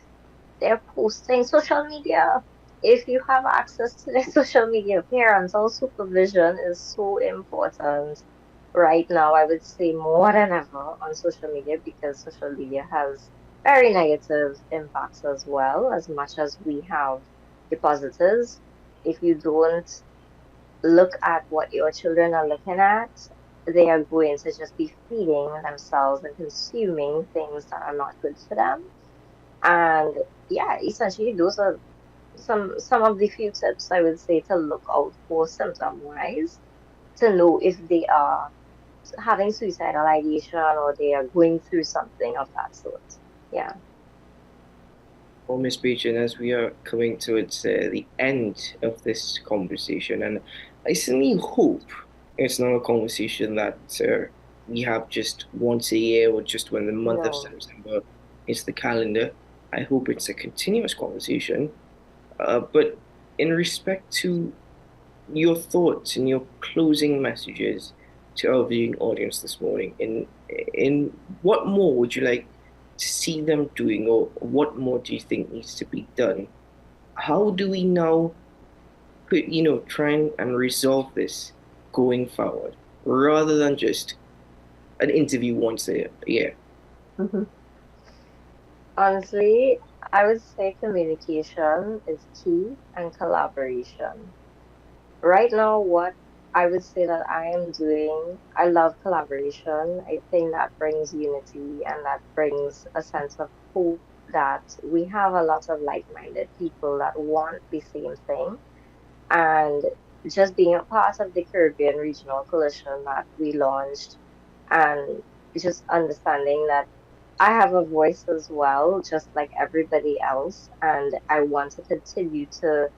Speaker 11: they're posting social media. If you have access to their social media, parental supervision is so important right now. I would say more than ever on social media because social media has very negative impacts as well, as much as we have the positives. If you don't look at what your children are looking at, they are going to just be feeding themselves and consuming things that are not good for them. And yeah, essentially those are some of the few tips I would say to look out for symptom wise to know if they are having suicidal ideation or they are going through something of that sort. Yeah.
Speaker 1: Well, Miss Beechin, as we are coming towards the end of this conversation, and I certainly hope it's not a conversation that we have just once a year or just when the month of
Speaker 11: No.
Speaker 1: September is the calendar. I hope it's a continuous conversation. But in respect to your thoughts and your closing messages to our viewing audience this morning, in what more would you like to see them doing, or what more do you think needs to be done? How do we now try and resolve this going forward, rather than just an interview once a year?
Speaker 11: Honestly, I would say communication is key and collaboration. Right now, what I would say that I am doing, I love collaboration. I think that brings unity and that brings a sense of hope that we have a lot of like-minded people that want the same thing. And just being a part of the Caribbean Regional Coalition that we launched, and just understanding that I have a voice as well, just like everybody else, and I want to continue to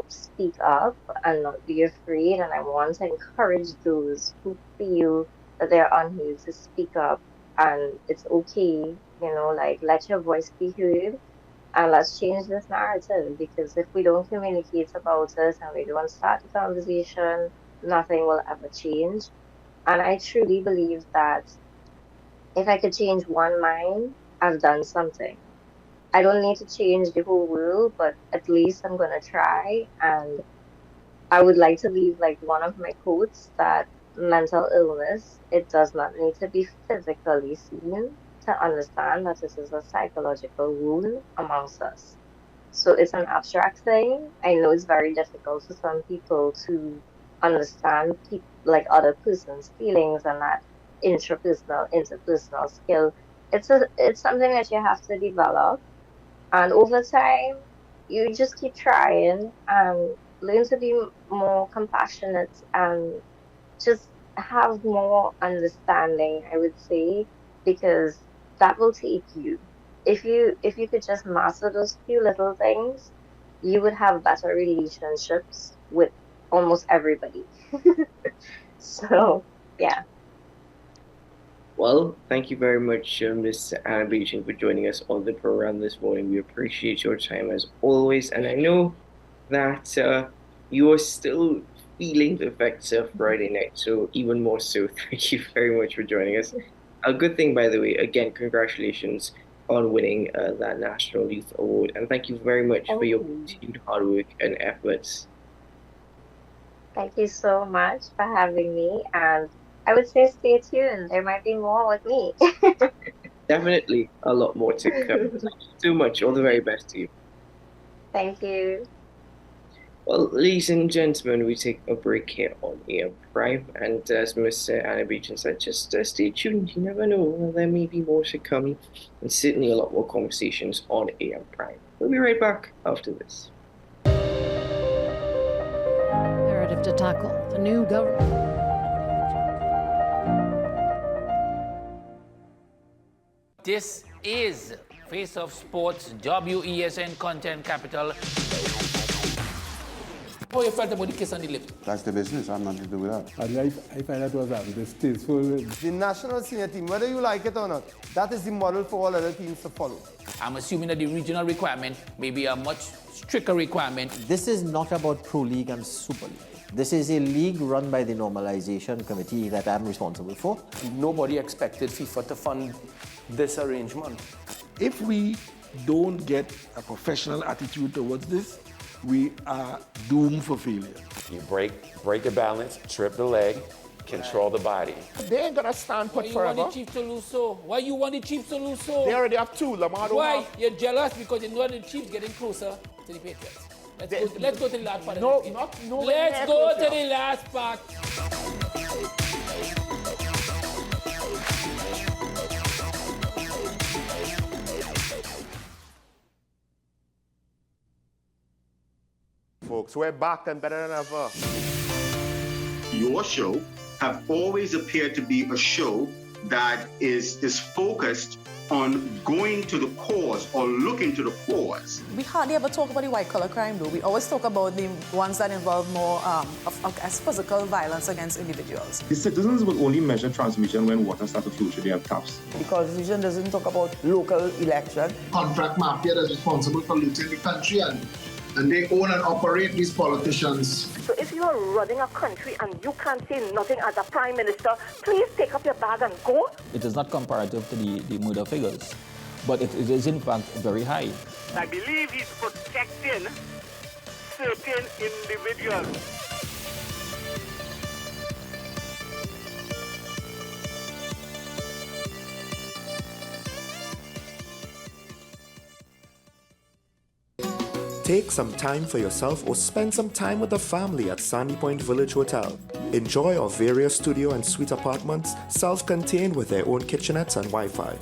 Speaker 11: speak up and not be afraid. And I want to encourage those who feel that they're unheard to speak up. And it's okay, like let your voice be heard. And let's change this narrative, because if we don't communicate about it and we don't start the conversation, nothing will ever change. And I truly believe that if I could change one mind, I've done something. I don't need to change the whole world, but at least I'm going to try. And I would like to leave like one of my quotes, that mental illness, it does not need to be physically seen to understand that this is a psychological wound amongst us. So it's an abstract thing. I know it's very difficult for some people to understand like other person's feelings and that interpersonal skill. It's something that you have to develop. And over time, you just keep trying and learn to be more compassionate and just have more understanding, I would say, because that will take you. If you could just master those few little things, you would have better relationships with almost everybody. So, yeah.
Speaker 1: Well, thank you very much, Ms. Anna Beeching, for joining us on the program this morning. We appreciate your time as always, and I know that you are still feeling the effects of Friday night, so even more so, thank you very much for joining us. A good thing, by the way, again, congratulations on winning that National Youth Award, and thank you very much for your continued hard work and efforts.
Speaker 11: Thank you so much for having me, and I would say stay tuned. There might be more with me.
Speaker 1: Definitely a lot more to come. Thank you so much. All the very best to you.
Speaker 11: Thank you.
Speaker 1: Well, ladies and gentlemen, we take a break here on AM Prime, and as Miss Anna Beechin said, just stay tuned. You never know, there may be more to come, and certainly a lot more conversations on AM Prime. We'll be right back after this.
Speaker 12: Imperative to tackle the new government.
Speaker 13: This is Face of Sports, WESN Content Capital. How you felt about the kiss on the lip?
Speaker 14: That's the business. I'm nothing to do with that.
Speaker 15: I find that was distasteful.
Speaker 16: The national senior team, whether you like it or not, that is the model for all other teams to follow.
Speaker 13: I'm assuming that the regional requirement may be a much stricter requirement.
Speaker 17: This is not about Pro League and Super League. This is a league run by the Normalization Committee that I'm responsible for.
Speaker 18: Nobody expected FIFA to fund this arrangement.
Speaker 19: If we don't get a professional attitude towards this, we are doomed for failure.
Speaker 20: You break the balance, trip the leg, control the body.
Speaker 19: They ain't gonna stand put forever.
Speaker 13: Why you want the Chiefs to lose so? Why you want the Chiefs to lose so?
Speaker 19: They already have two. Lamar don't
Speaker 13: Why?
Speaker 19: have.
Speaker 13: You're jealous because you know the Chiefs getting closer to the Patriots. Let's go to the last part.
Speaker 19: No,
Speaker 13: of the
Speaker 19: not no.
Speaker 13: Let's go to the last part.
Speaker 14: Folks, we're back and better than ever.
Speaker 21: Your show have always appeared to be a show that is focused on going to the cause or looking to the cause.
Speaker 2: We hardly ever talk about the white-collar crime, though. We always talk about the ones that involve more as physical violence against individuals.
Speaker 22: The citizens will only measure transmission when water starts to flow through their taps.
Speaker 23: The Constitution doesn't talk about local election.
Speaker 24: Contract mafia that's responsible for looting the country, and they own and operate these politicians.
Speaker 25: So if you are running a country and you can't say nothing as a prime minister, please take up your bag and go.
Speaker 26: It is not comparative to the murder figures, but it is in fact very high.
Speaker 27: I believe he's protecting certain individuals.
Speaker 28: Take some time for yourself or spend some time with the family at Sandy Point Village Hotel. Enjoy our various studio and suite apartments, self-contained with their own kitchenettes and Wi-Fi.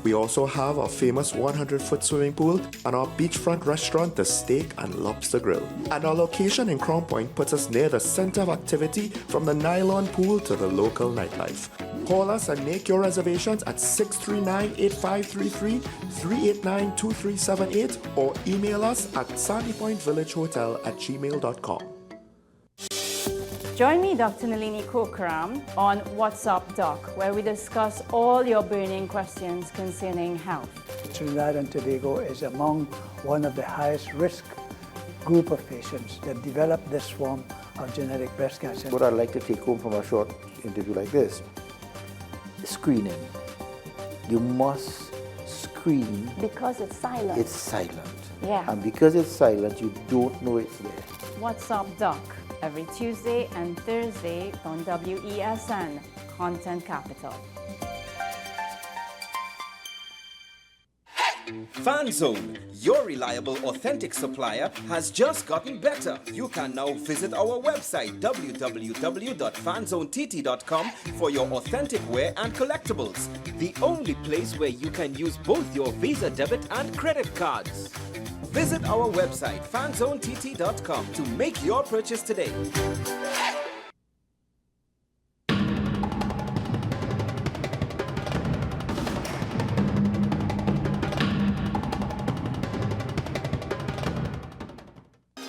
Speaker 28: We also have our famous 100-foot swimming pool and our beachfront restaurant, The Steak and Lobster Grill. And our location in Crown Point puts us near the center of activity from the nylon pool to the local nightlife. Call us and make your reservations at 639-8533, 389-2378 or email us at sandypointvillagehotel@gmail.com.
Speaker 29: Join me, Dr. Nalini Kokram, on What's Up Doc, where we discuss all your burning questions concerning health.
Speaker 30: Trinidad and Tobago is among one of the highest risk group of patients that develop this form of genetic breast cancer.
Speaker 31: What I'd like to take home from a short interview like this, screening. You must screen.
Speaker 29: Because it's silent.
Speaker 31: It's silent.
Speaker 29: Yeah.
Speaker 31: And because it's silent, you don't know it's there.
Speaker 29: What's Up Doc, every Tuesday and Thursday on WESN, Content Capital.
Speaker 32: FanZone, your reliable, authentic supplier, has just gotten better. You can now visit our website www.fanzonett.com for your authentic wear and collectibles. The only place where you can use both your Visa debit and credit cards. Visit our website fanzonett.com to make your purchase today.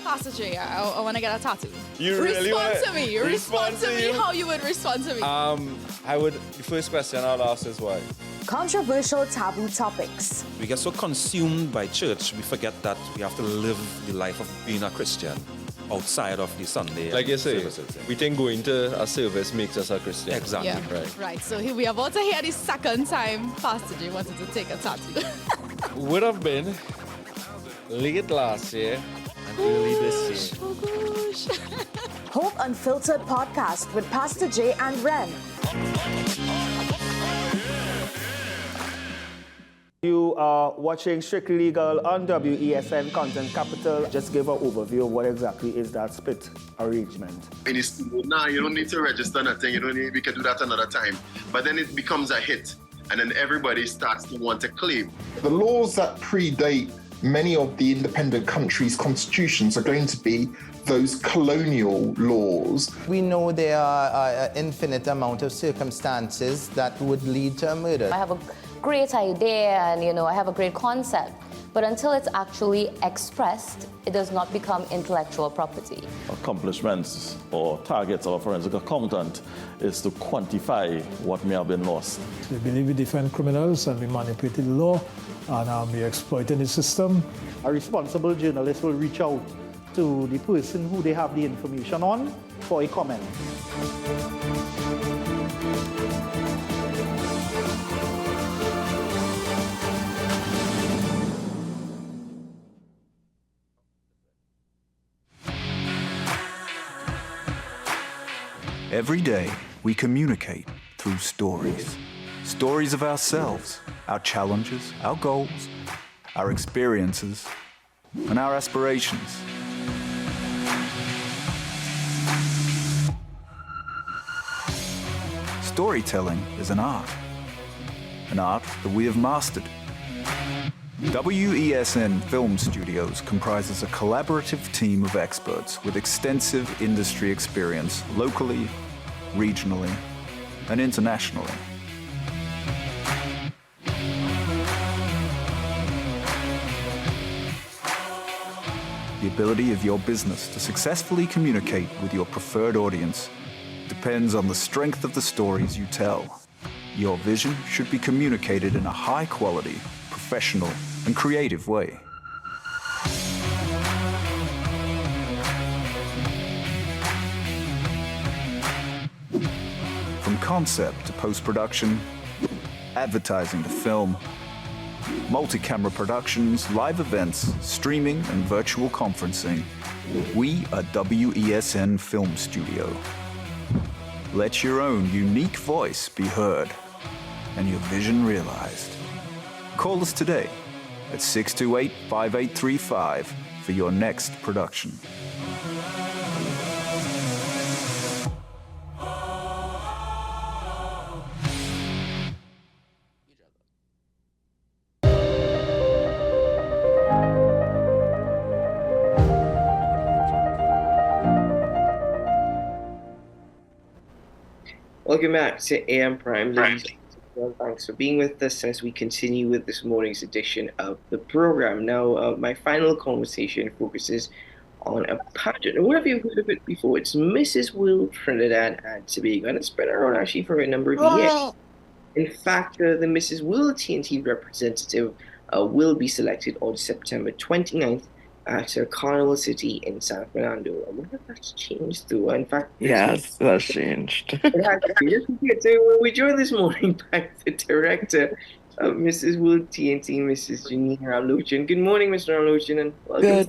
Speaker 33: Pastor J, I want to get a tattoo.
Speaker 34: You really
Speaker 33: respond
Speaker 34: wanna-
Speaker 33: to me. Respond to me. How you would respond to me?
Speaker 34: The first question I'll ask is why.
Speaker 33: Controversial taboo topics.
Speaker 35: We get so consumed by church, we forget that we have to live the life of being a Christian outside of the Sunday.
Speaker 34: Like you say,
Speaker 35: services.
Speaker 34: we think going to a service makes us a Christian.
Speaker 35: Exactly.
Speaker 33: Yeah. Right. So we are about to hear the second time Pastor J wanted to take a tattoo.
Speaker 34: Would have been late last year and early this year.
Speaker 33: Oh gosh. Hope Unfiltered podcast with Pastor J and Ren.
Speaker 14: You are watching Strictly Legal on WESN Content Capital. Just give an overview of what exactly is that split arrangement.
Speaker 21: Nah, you don't need to register nothing. We can do that another time. But then it becomes a hit, and then everybody starts to want to claim.
Speaker 36: The laws that predate many of the independent countries' constitutions are going to be those colonial laws.
Speaker 37: We know there are an infinite amount of circumstances that would lead to a murder.
Speaker 38: I have a great idea and I have a great concept, but until it's actually expressed, it does not become intellectual property.
Speaker 39: Accomplishments or targets of a forensic accountant is to quantify what may have been lost.
Speaker 15: We believe we defend criminals and we manipulated the law and we exploiting the system.
Speaker 14: A responsible journalist will reach out to the person who they have the information on for a comment.
Speaker 40: Every day, we communicate through stories. Stories of ourselves, our challenges, our goals, our experiences, and our aspirations. Storytelling is an art that we have mastered. WESN Film Studios comprises a collaborative team of experts with extensive industry experience locally, regionally, and internationally. The ability of your business to successfully communicate with your preferred audience depends on the strength of the stories you tell. Your vision should be communicated in a high-quality, professional, and creative way. From concept to post-production, advertising to film, multi-camera productions, live events, streaming, and virtual conferencing, we are WESN Film Studio. Let your own unique voice be heard and your vision realized. Call us today at 628-5835 for your next production.
Speaker 1: Welcome back to AM Prime, ladies and gentlemen. Thanks for being with us as we continue with this morning's edition of the program. Now, my final conversation focuses on a pageant. Where have you heard of it before? It's Mrs. World Trinidad and Tobago, and it's been around actually for a number of years. In fact, the Mrs. World TNT representative will be selected on September 29th at Carnival City in San Fernando. I wonder if that's changed though. In fact,
Speaker 2: yes, that's changed.
Speaker 1: It has changed. So we joined this morning by the director of Mrs. World TNT, Mrs. Janine Ramlochan. Good morning, Mr. Ramlochan, and welcome.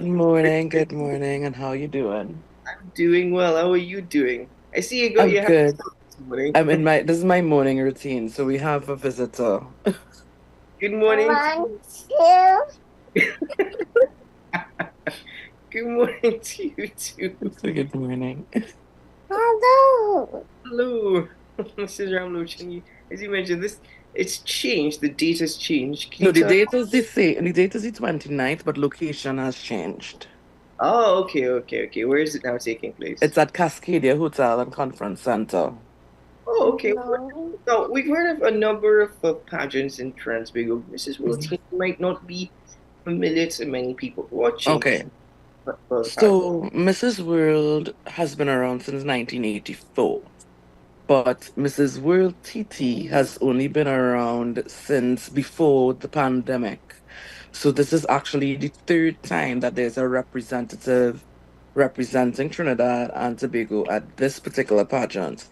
Speaker 2: Good morning, and how you doing?
Speaker 1: I'm doing well. How are you doing? I see you got your
Speaker 2: good.
Speaker 1: This morning.
Speaker 2: This is my morning routine. So we have a visitor.
Speaker 1: Good morning. Good morning to you too.
Speaker 2: Good morning.
Speaker 1: Hello. Hello, Mrs. Ramlochan. As you mentioned, it's changed. The date has changed.
Speaker 2: No, the date is the same. The date is the 29th, but location has changed.
Speaker 1: Oh, okay. Where is it now taking place?
Speaker 2: It's at Cascadia Hotel and Conference Center.
Speaker 1: Oh, okay. So we've heard of a number of pageants in Trinidad. Mrs. World might not be familiar to many people watching.
Speaker 2: Okay. So Mrs. World has been around since 1984, but Mrs. World TT has only been around since before the pandemic. So this is actually the third time that there's a representative representing Trinidad and Tobago at this particular pageant.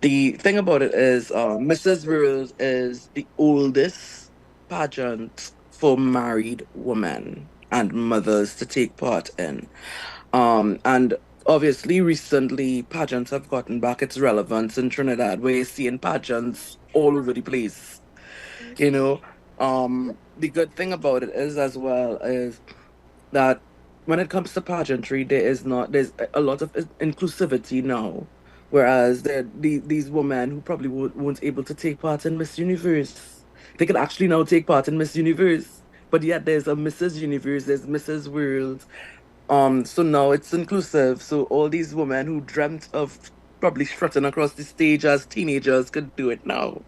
Speaker 2: The thing about it is Mrs. World is the oldest pageant for married women and mothers to take part in. And obviously recently pageants have gotten back its relevance in Trinidad, where you're seeing pageants all over the place. You know, the good thing about it is as well is that when it comes to pageantry, there's a lot of inclusivity now. Whereas these women who probably weren't able to take part in Miss Universe, they can actually now take part in Miss Universe. But yet there's a Mrs. Universe, there's Mrs. World. So now it's inclusive. So all these women who dreamt of probably strutting across the stage as teenagers could do it now.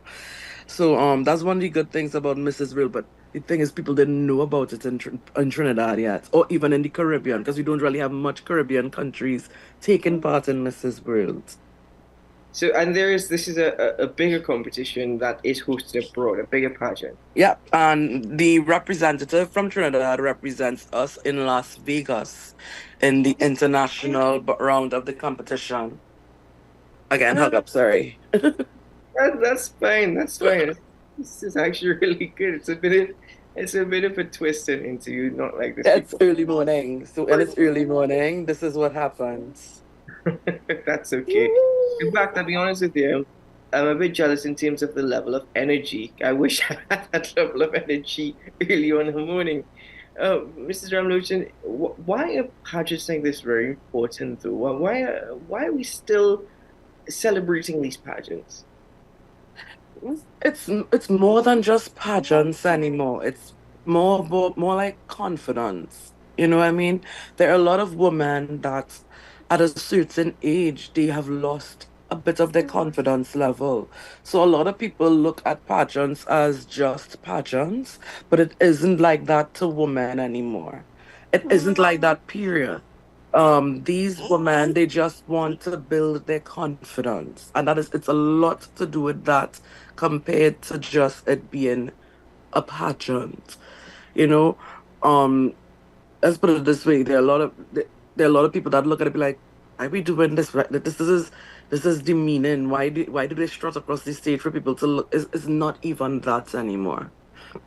Speaker 2: So that's one of the good things about Mrs. World. But the thing is, people didn't know about it in Trinidad yet, or even in the Caribbean, because we don't really have much Caribbean countries taking part in Mrs. World.
Speaker 1: So, and this is a bigger competition that is hosted abroad, a bigger pageant.
Speaker 2: Yeah, and the representative from Trinidad represents us in Las Vegas in the international round of the competition. Again, hug up, sorry.
Speaker 1: That's fine. This is actually really good. It's a bit of a twisted interview, not like this.
Speaker 2: It's early morning. So when it's early morning, this is what happens.
Speaker 1: That's okay. In fact, I'll be honest with you, I'm a bit jealous in terms of the level of energy. I wish I had that level of energy early on in the morning. Mrs. Ramlochan, why are pageants like this very important though? Why are we still celebrating these pageants?
Speaker 2: It's more than just pageants anymore. It's more like confidence. You know what I mean? There are a lot of women that at a certain age, they have lost a bit of their confidence level. So a lot of people look at pageants as just pageants, but it isn't like that to women anymore. It isn't like that, period. These women, they just want to build their confidence. And it's a lot to do with that compared to just it being a pageant. You know, let's put it this way: there are a lot of people that look at it and be like, "Why are we doing this? Right? This is demeaning. Why do they strut across the stage for people to look?" It's not even that anymore.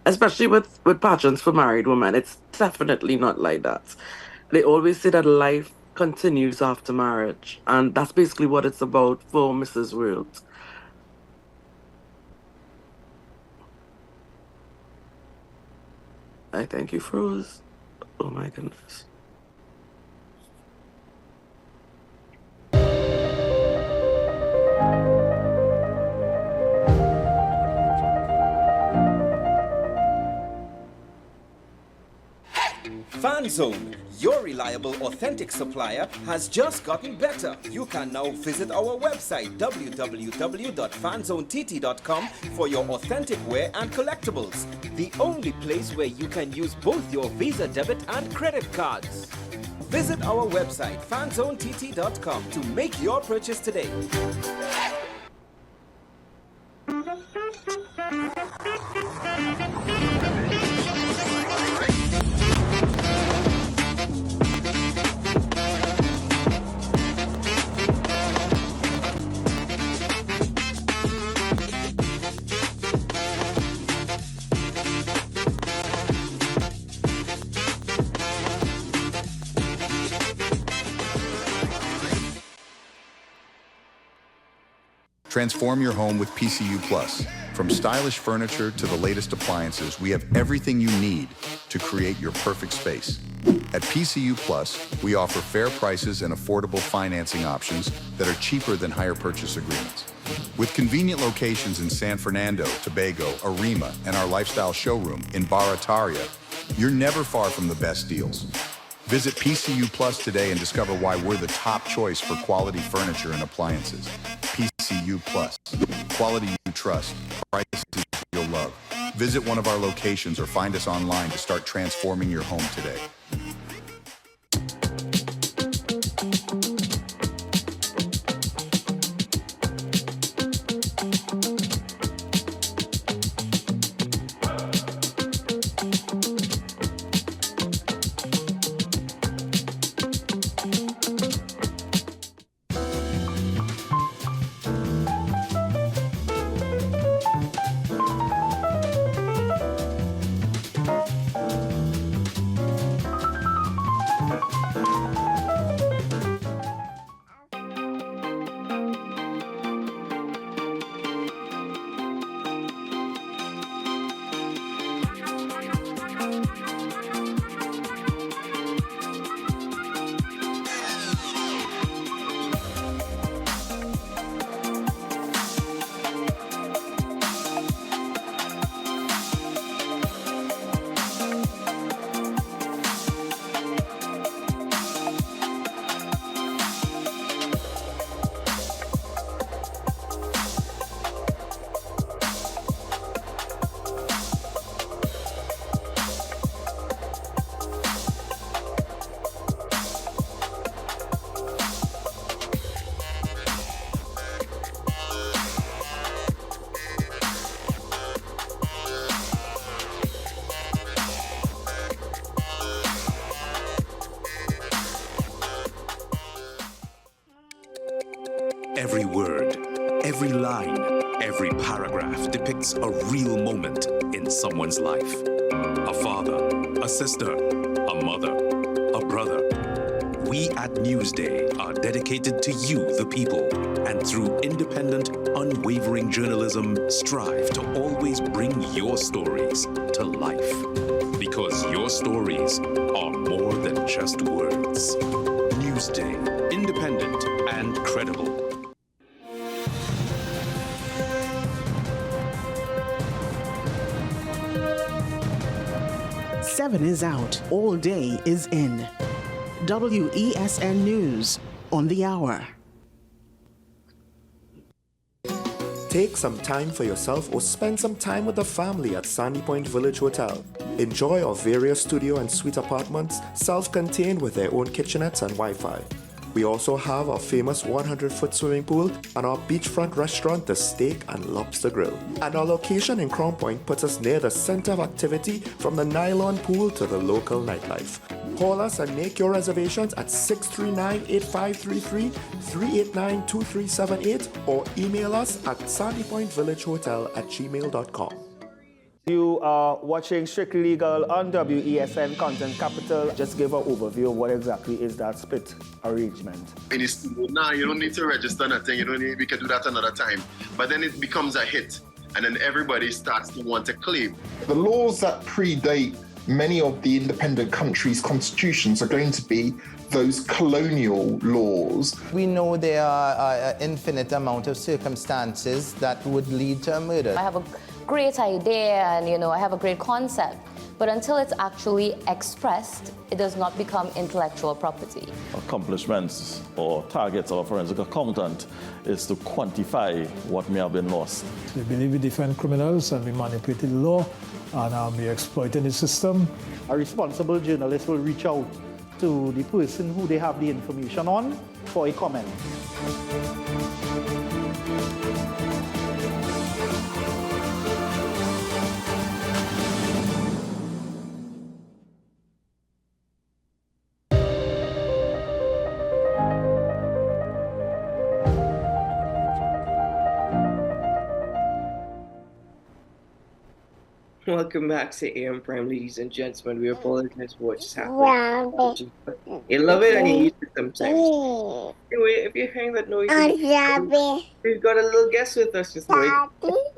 Speaker 2: Especially with pageants for married women, it's definitely not like that. They always say that life continues after marriage, and that's basically what it's about for Mrs. World. I think you froze. Oh my goodness.
Speaker 32: FanZone, your reliable, authentic supplier, has just gotten better. You can now visit our website www.fanzonett.com for your authentic wear and collectibles. The only place where you can use both your Visa debit and credit cards. Visit our website fanzonett.com to make your purchase today.
Speaker 3: Transform your home with PCU Plus. From stylish furniture to the latest appliances, we have everything you need to create your perfect space. At PCU Plus, we offer fair prices and affordable financing options that are cheaper than hire purchase agreements. With convenient locations in San Fernando, Tobago, Arima, and our lifestyle showroom in Barataria, you're never far from the best deals. Visit PCU Plus today and discover why we're the top choice for quality furniture and appliances. PCU Plus. Quality you trust. Prices you'll love. Visit one of our locations or find us online to start transforming your home today.
Speaker 4: Every word, every line, every paragraph depicts a real moment in someone's life. A father, a sister, a mother, a brother. We at Newsday are dedicated to you, the people, and through independent, unwavering journalism, strive to always bring your stories to life. Because your stories are more than just words. Newsday, independent and credible.
Speaker 5: 7 is out, all day is in. WESN News on the hour.
Speaker 6: Take some time for yourself or spend some time with the family at Sandy Point Village Hotel. Enjoy our various studio and suite apartments, self-contained with their own kitchenettes and Wi-Fi. We also have our famous 100-foot swimming pool and our beachfront restaurant, the Steak and Lobster Grill. And our location in Crown Point puts us near the center of activity from the nylon pool to the local nightlife. Call us and make your reservations at 639-8533, 389-2378, or email us at sandypointvillagehotel@gmail.com.
Speaker 14: You are watching Strictly Legal on WESN Content Capital. Just give an overview of what exactly is that split arrangement.
Speaker 21: Nah, you don't need to register nothing. You don't need, we can do that another time. But then it becomes a hit, and then everybody starts to want to claim.
Speaker 36: The laws that predate many of the independent countries' constitutions are going to be those colonial laws.
Speaker 37: We know there are an infinite amount of circumstances that would lead to a murder.
Speaker 38: I have a great idea and, I have a great concept, but until it's actually expressed, it does not become intellectual property.
Speaker 39: Accomplishments or targets of a forensic accountant is to quantify what may have been lost.
Speaker 15: They believe we defend criminals and we manipulated the law and we exploiting the system.
Speaker 31: A responsible journalist will reach out to the person who they have the information on for a comment.
Speaker 1: Welcome back to AM Prime, ladies and gentlemen. We apologize for what just happened. You love it and you use it sometimes. Anyway, if you're hearing that noise, we've got a little guest with us this morning.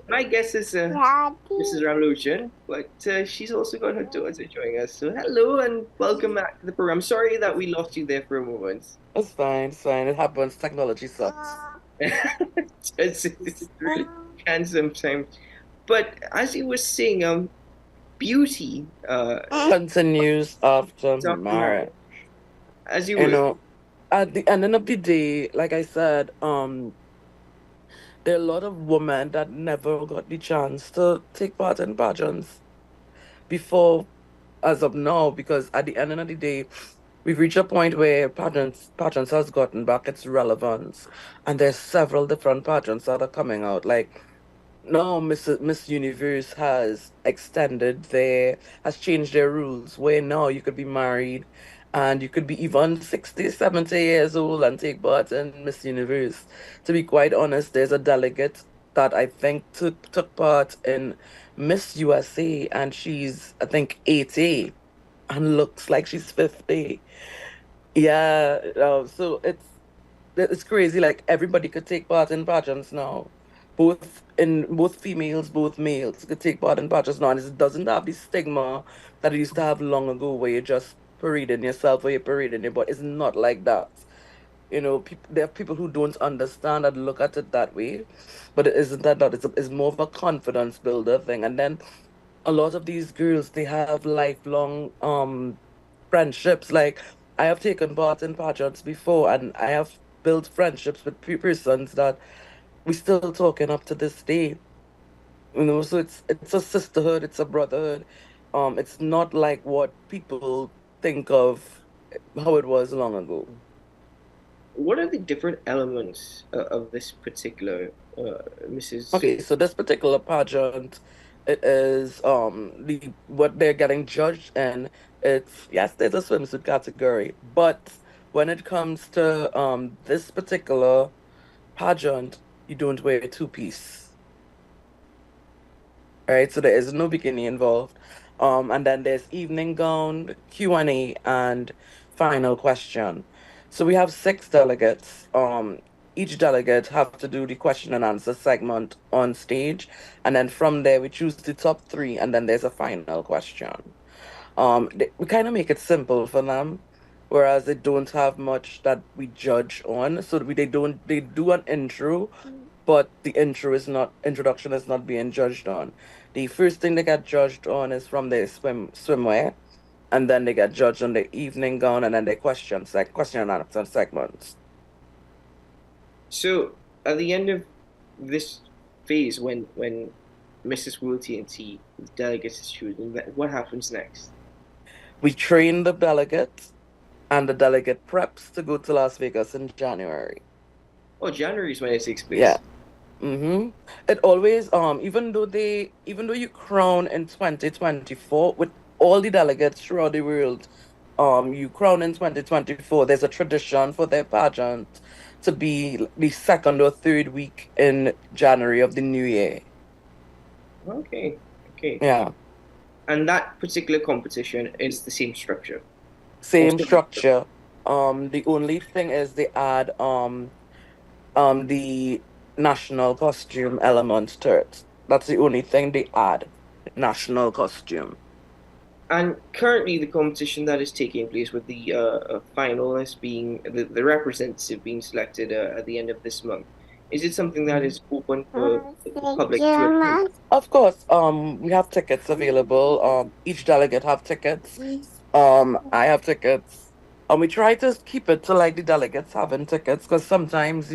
Speaker 1: My guest is Mrs. Ramluchan, but she's also got her daughter joining us. So hello and welcome back to the program. Sorry that we lost you there for a moment.
Speaker 2: It's fine, it's fine. It happens. Technology sucks.
Speaker 1: It's really can sometimes. But as you were saying, beauty
Speaker 2: continues after marriage.
Speaker 1: As you were,
Speaker 2: at the end of the day, like I said, there are a lot of women that never got the chance to take part in pageants before, as of now, because at the end of the day, we've reached a point where pageants has gotten back its relevance, and there's several different pageants that are coming out, like. No, Miss Universe has changed their rules where now you could be married and you could be even 60, 70 years old and take part in Miss Universe. To be quite honest, there's a delegate that I think took part in Miss USA and she's, I think, 80 and looks like she's 50. Yeah, so it's crazy. Like everybody could take part in pageants now. Both females, both males could take part in pageants now, and it doesn't have the stigma that it used to have long ago, where you're just parading yourself or you're parading your body. It's not like that. There are people who don't understand and look at it that way, but it isn't that. It's more of a confidence builder thing. And then a lot of these girls, they have lifelong friendships. Like I have taken part in pageants before, and I have built friendships with persons that we're still talking up to this day, so it's a sisterhood, it's a brotherhood. It's not like what people think of how it was long ago.
Speaker 1: What are the different elements of this particular Mrs.
Speaker 2: Okay, so this particular pageant, it is what they're getting judged in. It's yes, there's a swimsuit category, but when it comes to this particular pageant, you don't wear a two-piece. Right, so there is no bikini involved. And then there's evening gown, Q&A, and final question. So we have 6 delegates. Each delegate have to do the question and answer segment on stage. And then from there, we choose the top 3, and then there's a final question. We kind of make it simple for them, whereas they don't have much that we judge on. So they do an intro, but the introduction is not being judged on. The first thing they get judged on is from their swimwear, and then they get judged on their evening gown, and then their question and answer segments.
Speaker 1: So at the end of this phase when Mrs. World TNT delegates is chosen? What happens next?
Speaker 2: We train the delegates, and the delegate preps to go to Las Vegas in January.
Speaker 1: Oh, January is when it takes place.
Speaker 2: Yeah. It always even though you crown in 2024 with all the delegates throughout the world, you crown in 2024. There's a tradition for their pageant to be the second or third week in January of the new year.
Speaker 1: Okay.
Speaker 2: Yeah.
Speaker 1: And that particular competition is the same structure.
Speaker 2: Same structure. The only thing is they add the national costume element to it. That's the only thing they add. National costume.
Speaker 1: And currently, the competition that is taking place with the finalists being the representative being selected at the end of this month. Is it something that is open for the public to attend?
Speaker 2: Of course. We have tickets available. Each delegate have tickets. I have tickets. And we try to keep it to like the delegates having tickets, because sometimes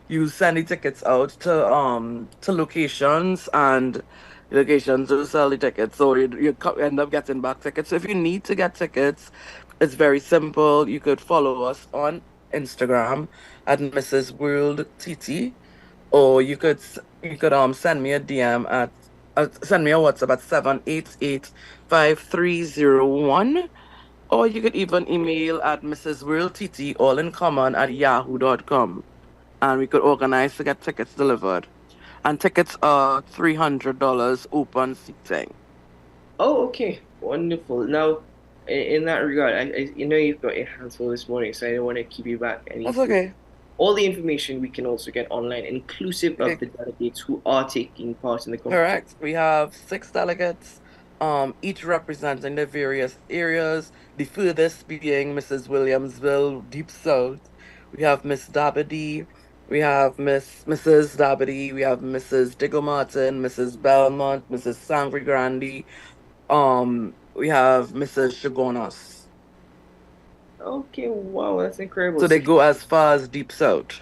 Speaker 2: you send the tickets out to locations, and locations will sell the tickets, so you end up getting back tickets. So if you need to get tickets, it's very simple. You could follow us on Instagram at Mrs. World TT, or you could send me a DM at send me a WhatsApp at 788-5301. Or you could even email at Mrs. World TT, all in common, at yahoo.com. And we could organize to get tickets delivered. And tickets are $300 open seating.
Speaker 1: Oh, okay. Wonderful. Now, in that regard, I you've got your hands full this morning, so I don't want to keep you back any
Speaker 2: That's okay.
Speaker 1: All the information we can also get online, inclusive of the delegates who are taking part in the competition.
Speaker 2: Correct. We have 6 delegates, each representing the various areas. The furthest being Mrs. Williamsville, Deep South. We have Miss Dabady. We have Mrs. Dabady. We have Mrs. Diggle Martin, Mrs. Belmont, Mrs. Sangre Grande. We have Mrs. Chagonas.
Speaker 1: Okay, wow, that's incredible.
Speaker 2: So they go as far as Deep South.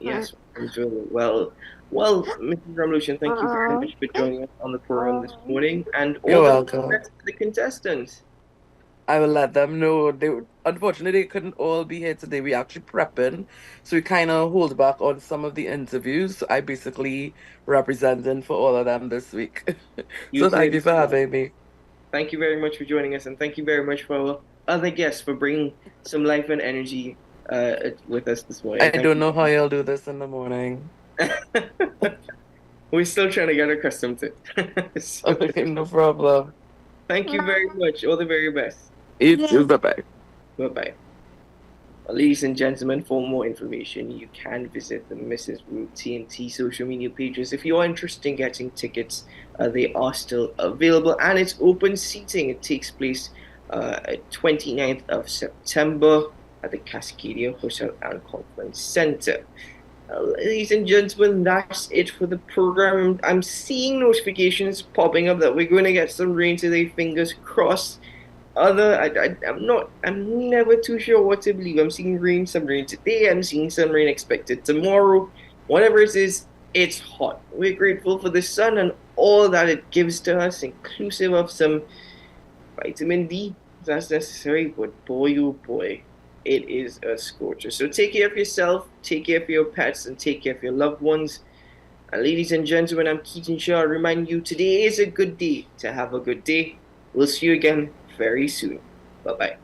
Speaker 1: Yes, well, Mrs. Revolution, thank you very much for joining us on the program this morning, and all
Speaker 2: You're
Speaker 1: the
Speaker 2: welcome.
Speaker 1: best to the contestants.
Speaker 2: I will let them know. Unfortunately, they couldn't all be here today. We actually prepping, so we kind of hold back on some of the interviews. So I basically representing for all of them this week. So thank you for having me.
Speaker 1: Thank you very much for joining us, and thank you very much for our other guests for bringing some life and energy with us this morning.
Speaker 2: I don't know how you'll do this in the morning.
Speaker 1: We're still trying to get accustomed to it. So,
Speaker 2: okay, no problem.
Speaker 1: Thank you very much. All the very best.
Speaker 2: You too. Bye-bye.
Speaker 1: Bye-bye. Ladies and gentlemen, for more information, you can visit the Mrs. World TNT social media pages. If you are interested in getting tickets, they are still available, and it's open seating. It takes place 29th of September at the Cascadia Hotel and Conference Center. Ladies and gentlemen, that's it for the program. I'm seeing notifications popping up that we're going to get some rain today. Fingers crossed. I'm never too sure what to believe. I'm seeing some rain today. I'm seeing some rain expected tomorrow. Whatever it is, it's hot. We're grateful for the sun and all that it gives to us, inclusive of some vitamin D. That's necessary, but boy, oh boy, it is a scorcher. So take care of yourself, take care of your pets, and take care of your loved ones. And ladies and gentlemen, I'm Keaton Shaw. I remind you, today is a good day to have a good day. We'll see you again very soon. Bye-bye.